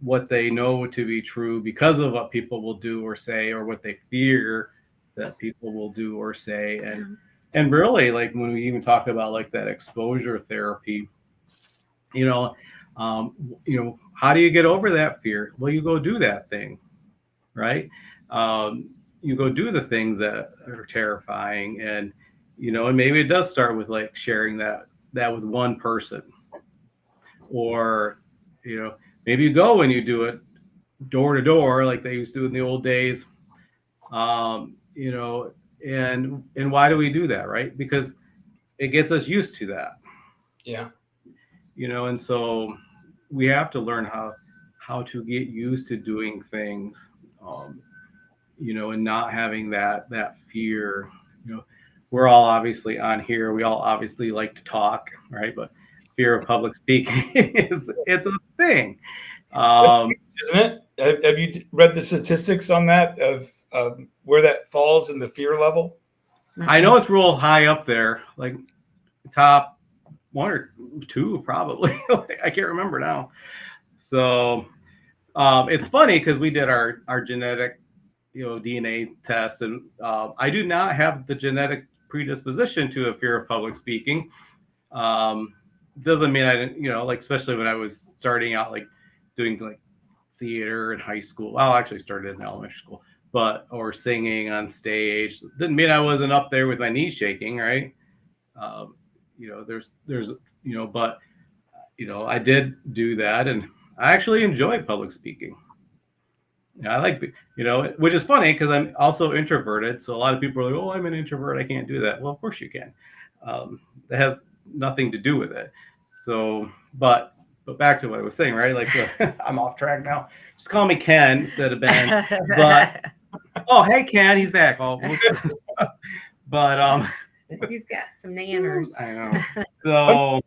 S3: what they know to be true because of what people will do or say, or what they fear that people will do or say. And really, like when we even talk about like that exposure therapy, how do you get over that fear? Well, you go do that thing, right? You go do the things that are terrifying, and and maybe it does start with like sharing that with one person, or maybe you go and you do it door to door like they used to do in the old days. And why do we do that, right? Because it gets us used to that.
S1: Yeah.
S3: And so we have to learn how to get used to doing things, and not having that fear. We're all obviously on here. We all obviously like to talk, right? But fear of public speaking it's a thing.
S1: Isn't it? Have you read the statistics on that of where that falls in the fear level?
S3: I know it's real high up there, like top 1 or 2 probably. I can't remember now. So it's funny because we did our genetic DNA test, and I do not have the genetic predisposition to a fear of public speaking. Doesn't mean I didn't, like especially when I was starting out, like doing like theater in high school. Well, I actually started in elementary school, or singing on stage. Didn't mean I wasn't up there with my knees shaking, right? There's but I did do that, and I actually enjoy public speaking. I like, which is funny because I'm also introverted. So a lot of people are like, "Oh, I'm an introvert. I can't do that." Well, of course you can. That has nothing to do with it. So, but back to what I was saying, right? Like, I'm off track now. Just call me Ken instead of Ben. But oh, hey Ken, he's back. Oh, but
S4: He's got some nanners.
S3: I know. So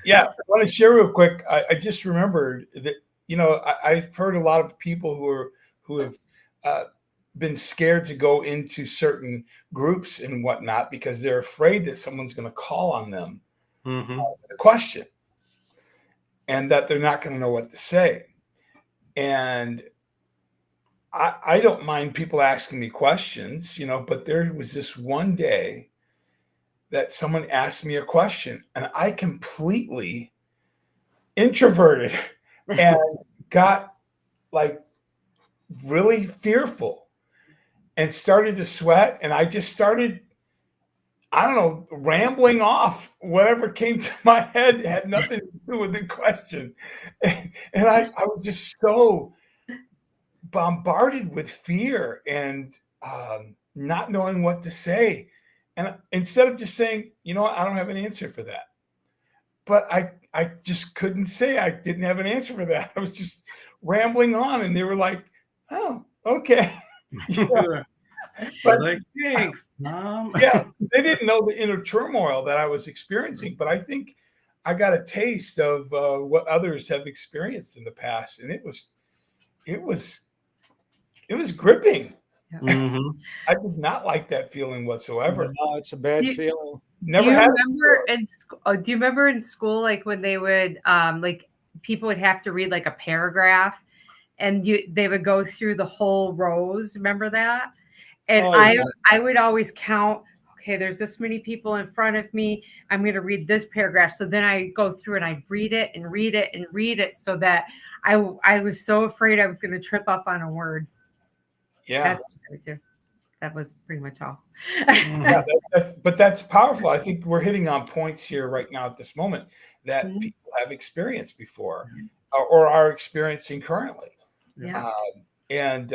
S1: Yeah, I want to share real quick. I just remembered that I've heard a lot of people who have uh, been scared to go into certain groups and whatnot because they're afraid that someone's going to call on them with a question and that they're not going to know what to say. And I don't mind people asking me questions, but there was this one day that someone asked me a question and I completely introverted and got like really fearful and started to sweat. And I just started, I don't know, rambling off whatever came to my head. It had nothing to do with the question. And I was just so bombarded with fear and not knowing what to say. And instead of just saying, I don't have an answer for that. But I just couldn't say I didn't have an answer for that. I was just rambling on, and they were like, "Oh, okay."
S3: But like, thanks, Mom.
S1: Yeah, they didn't know the inner turmoil that I was experiencing, but I think I got a taste of what others have experienced in the past, and it was gripping.
S3: Mm-hmm.
S1: I did not like that feeling whatsoever.
S2: No, it's a bad feeling.
S1: Never
S4: do you
S1: had
S4: remember in do you remember in school, like when they would like people would have to read like a paragraph and they would go through the whole rows? Remember that? And I would always count, okay, there's this many people in front of me. I'm going to read this paragraph. So then I go through and I read it and read it and read it so that I was so afraid I was going to trip up on a word.
S1: Yeah.
S4: That was pretty much all.
S1: Yeah, but that's powerful. I think we're hitting on points here right now at this moment that people have experienced before or are experiencing currently.
S4: Yeah.
S1: And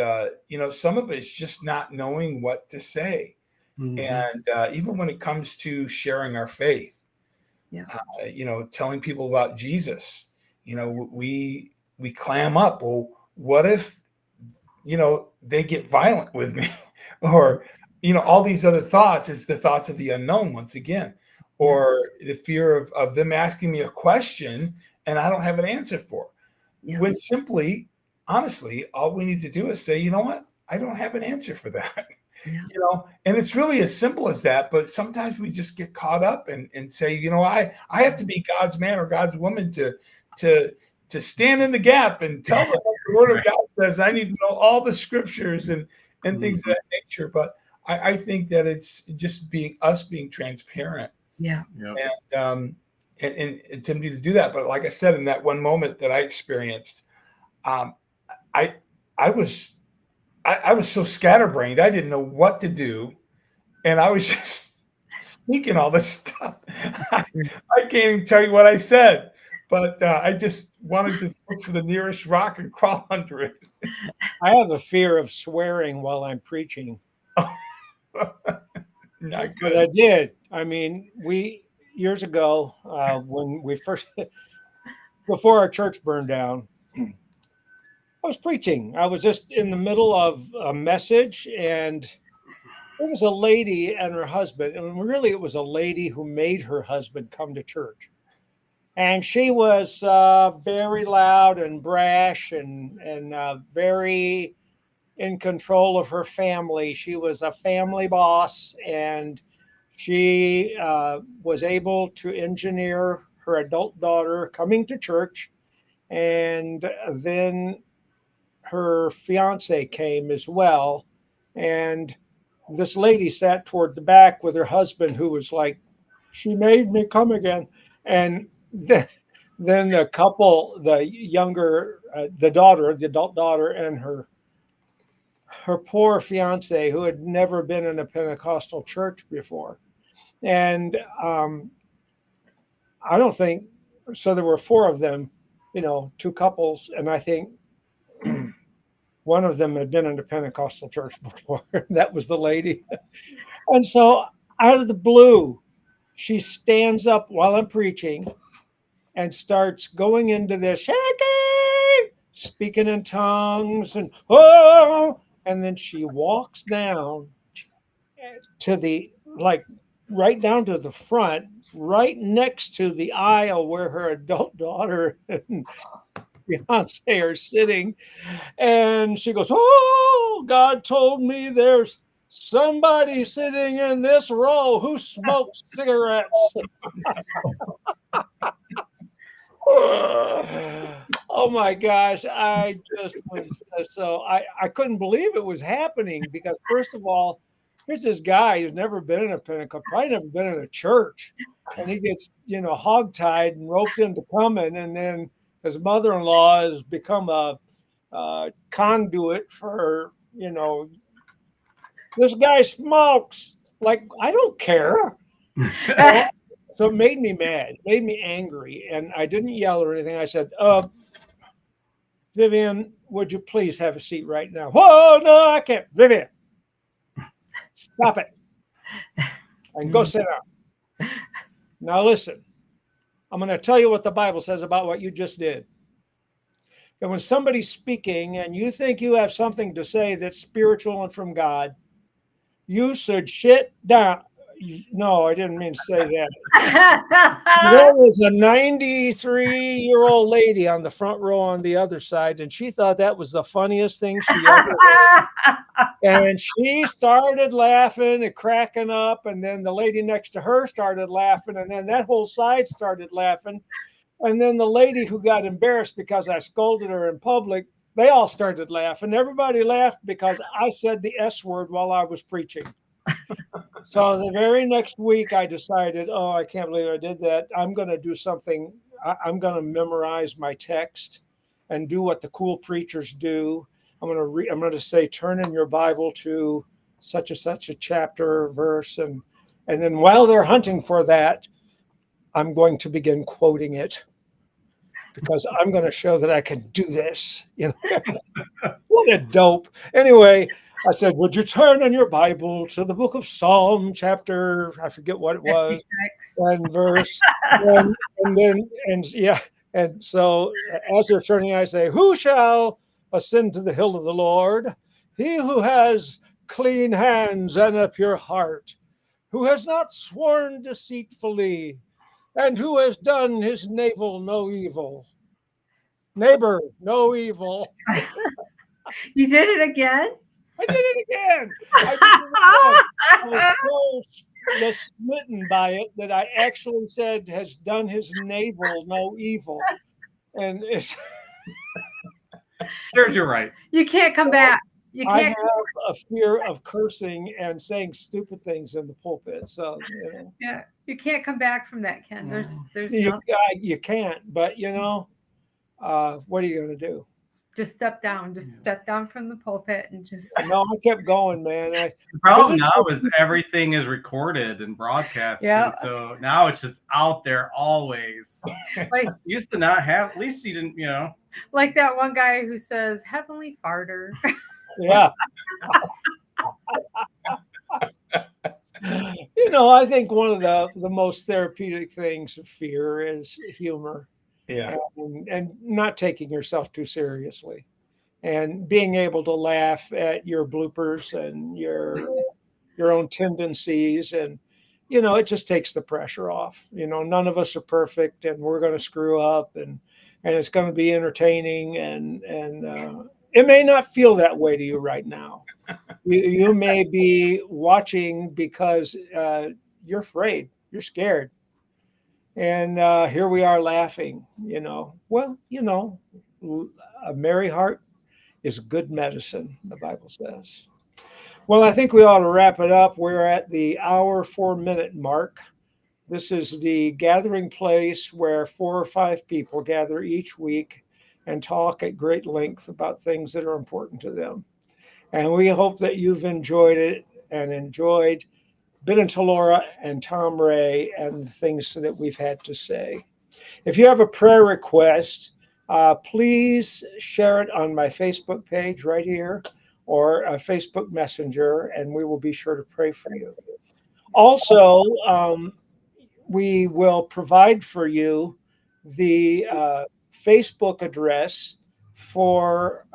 S1: some of it's just not knowing what to say. And even when it comes to sharing our faith, telling people about Jesus, we clam up. Well, what if, they get violent with me or, all these other thoughts? It's the thoughts of the unknown once again, or the fear of them asking me a question and I don't have an answer for. When simply, honestly, all we need to do is say, you know what? I don't have an answer for that.
S4: Yeah.
S1: And it's really as simple as that. But sometimes we just get caught up and say, I have to be God's man or God's woman to stand in the gap and tell them what the Word of God says. I need to know all the scriptures and things of that nature. But I think that it's just being transparent.
S4: Yeah.
S1: And attempting to do that. But like I said, in that one moment that I experienced, I was so scatterbrained. I didn't know what to do. And I was just speaking all this stuff. I can't even tell you what I said, but I just wanted to look for the nearest rock and crawl under it.
S2: I have a fear of swearing while I'm preaching.
S1: Not
S2: But
S1: good.
S2: I did. I mean, years ago, when we first, before our church burned down, I was preaching. I was just in the middle of a message, and there was a lady and her husband, and really it was a lady who made her husband come to church. And she was very loud and brash and very in control of her family. She was a family boss, and she was able to engineer her adult daughter coming to church. And then her fiance came as well. And this lady sat toward the back with her husband, who was like, she made me come again. And then the couple, the younger, the daughter, the adult daughter, and her poor fiance, who had never been in a Pentecostal church before. And I don't think, so there were four of them, two couples. And I think One of them had been in a Pentecostal church before. That was the lady. And so out of the blue, she stands up while I'm preaching and starts going into this shaking, speaking in tongues, and oh, and then she walks down to the, like, right down to the front, right next to the aisle where her adult daughter and fiance are sitting. And she goes, "Oh, God told me there's somebody sitting in this row who smokes cigarettes." Oh my gosh, I just was so I couldn't believe it was happening, because first of all, here's this guy who's never been in a Pentecost, probably never been in a church, and he gets, hogtied and roped into coming, and then his mother-in-law has become a conduit for, this guy smokes. Like, I don't care. So it made me mad, made me angry, and I didn't yell or anything. I said, "Vivian, would you please have a seat right now?" "Whoa, no, I can't." "Vivian, stop it and go sit down. Now listen, I'm going to tell you what the Bible says about what you just did. And when somebody's speaking and you think you have something to say that's spiritual and from God, you should sit down." No, I didn't mean to say that. There was a 93-year-old lady on the front row on the other side, and she thought that was the funniest thing she ever heard. And she started laughing and cracking up, and then the lady next to her started laughing, and then that whole side started laughing. And then the lady who got embarrassed because I scolded her in public, they all started laughing. Everybody laughed because I said the S word while I was preaching. So the very next week I decided, oh, I can't believe I did that. I'm going to do something. I'm going to memorize my text and do what the cool preachers do. I'm going to say, turn in your Bible to such and such a chapter or verse. And then while they're hunting for that, I'm going to begin quoting it, because I'm going to show that I can do this. What a dope. Anyway, I said, would you turn in your Bible to the book of Psalm chapter, I forget what it was,
S4: 56.
S2: and verse, and so as they're turning, I say, who shall ascend to the hill of the Lord? He who has clean hands and a pure heart, who has not sworn deceitfully, and who has done his neighbor no evil. Neighbor, no evil.
S4: You did it again?
S2: I did it again. I was so smitten by it that I actually said, has done his navel no evil. And it's
S3: Serves you right.
S4: You can't come back. You
S2: I
S4: can't.
S2: have a fear of cursing and saying stupid things in the pulpit. So
S4: Yeah, you can't come back from that, Ken. There's
S2: you,
S4: nothing.
S2: you can't. But what are you going to do?
S4: Just step down. Just step down from the pulpit and just.
S2: No, I kept going, man.
S3: The problem now is everything is recorded and broadcast.
S4: Yeah.
S3: And so now it's just out there always.
S4: Like,
S3: Used to not have, at least you didn't,
S4: like that one guy who says, "Heavenly farter."
S2: Yeah. I think one of the most therapeutic things of fear is humor.
S1: Yeah.
S2: And not taking yourself too seriously, and being able to laugh at your bloopers and your own tendencies, and it just takes the pressure off. None of us are perfect, and we're going to screw up, and it's going to be entertaining, and it may not feel that way to you right now. You may be watching because you're afraid, you're scared. And here we are laughing, Well, a merry heart is good medicine, the Bible says. Well, I think we ought to wrap it up. We're at the hour, 4-minute mark. This is the gathering place where 4 or 5 people gather each week and talk at great length about things that are important to them. And we hope that you've enjoyed it and enjoyed Ben and Talora and Tom Ray and the things that we've had to say. If you have a prayer request, please share it on my Facebook page right here or a Facebook Messenger, and we will be sure to pray for you. Also, we will provide for you the Facebook address for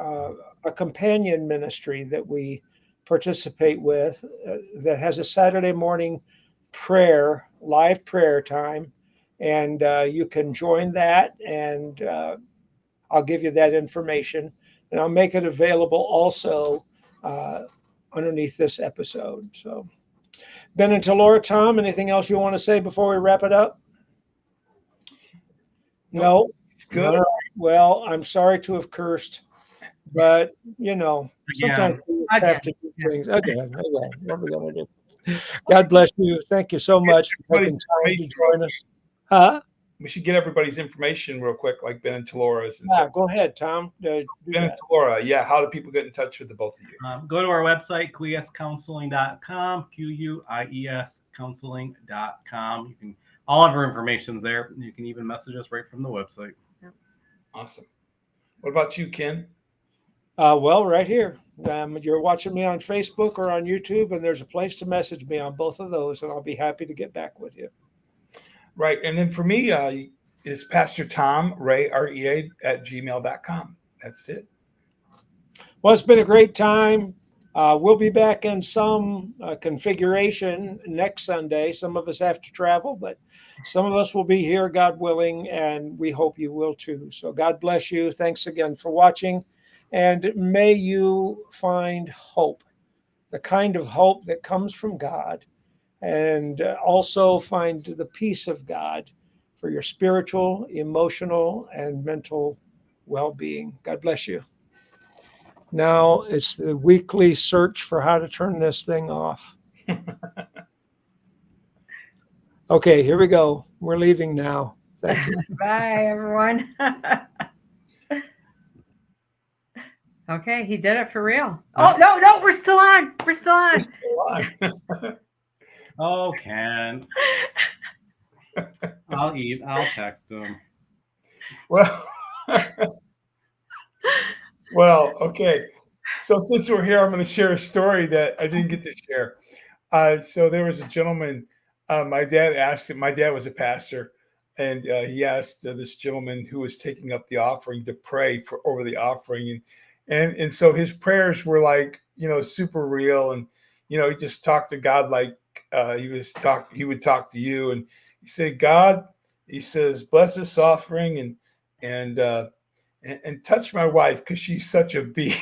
S2: a companion ministry that we participate with that has a Saturday morning live prayer time. And you can join that, and I'll give you that information. And I'll make it available also underneath this episode. So, Ben and Talora, Tom, anything else you want to say before we wrap it up? No?
S1: It's good.
S2: All right. Well, I'm sorry to have cursed, but sometimes we have to do things. Again, what are we going to do? God bless you. Thank you so much for taking time to join us. Huh?
S1: We should get everybody's information real quick, like Ben and Talora's. And
S2: Yeah, go ahead, Tom.
S1: Ben and Talora, yeah. How do people get in touch with the both of you?
S3: Go to our website, quiescounseling.com, QUIES counseling.com. You can, all of our information's there. You can even message us right from the website.
S1: Awesome. What about you, Ken?
S2: Well, right here. You're watching me on Facebook or on YouTube, and there's a place to message me on both of those, and I'll be happy to get back with you.
S1: Right. And then for me, is Pastor Tom Ray, REA, at gmail.com. That's it.
S2: Well, it's been a great time. We'll be back in some configuration next Sunday. Some of us have to travel, but some of us will be here, God willing, and we hope you will too. So God bless you. Thanks again for watching. And may you find hope, the kind of hope that comes from God, and also find the peace of God for your spiritual, emotional, and mental well-being. God bless you. Now it's the weekly search for how to turn this thing off. Okay, here we go. We're leaving now. Thank you.
S4: Bye, everyone. Okay, he did it for real. Oh, no, we're still on. We're still on.
S3: Oh, Ken. I'll text him.
S1: Well, okay. So since we're here, I'm going to share a story that I didn't get to share. So there was a gentleman, my dad asked him, my dad was a pastor, and he asked this gentleman who was taking up the offering to pray over the offering. And so his prayers were like, super real. And, he just talked to God like he would talk to you. And he said, God, he says, bless this offering and touch my wife because she's such a bee.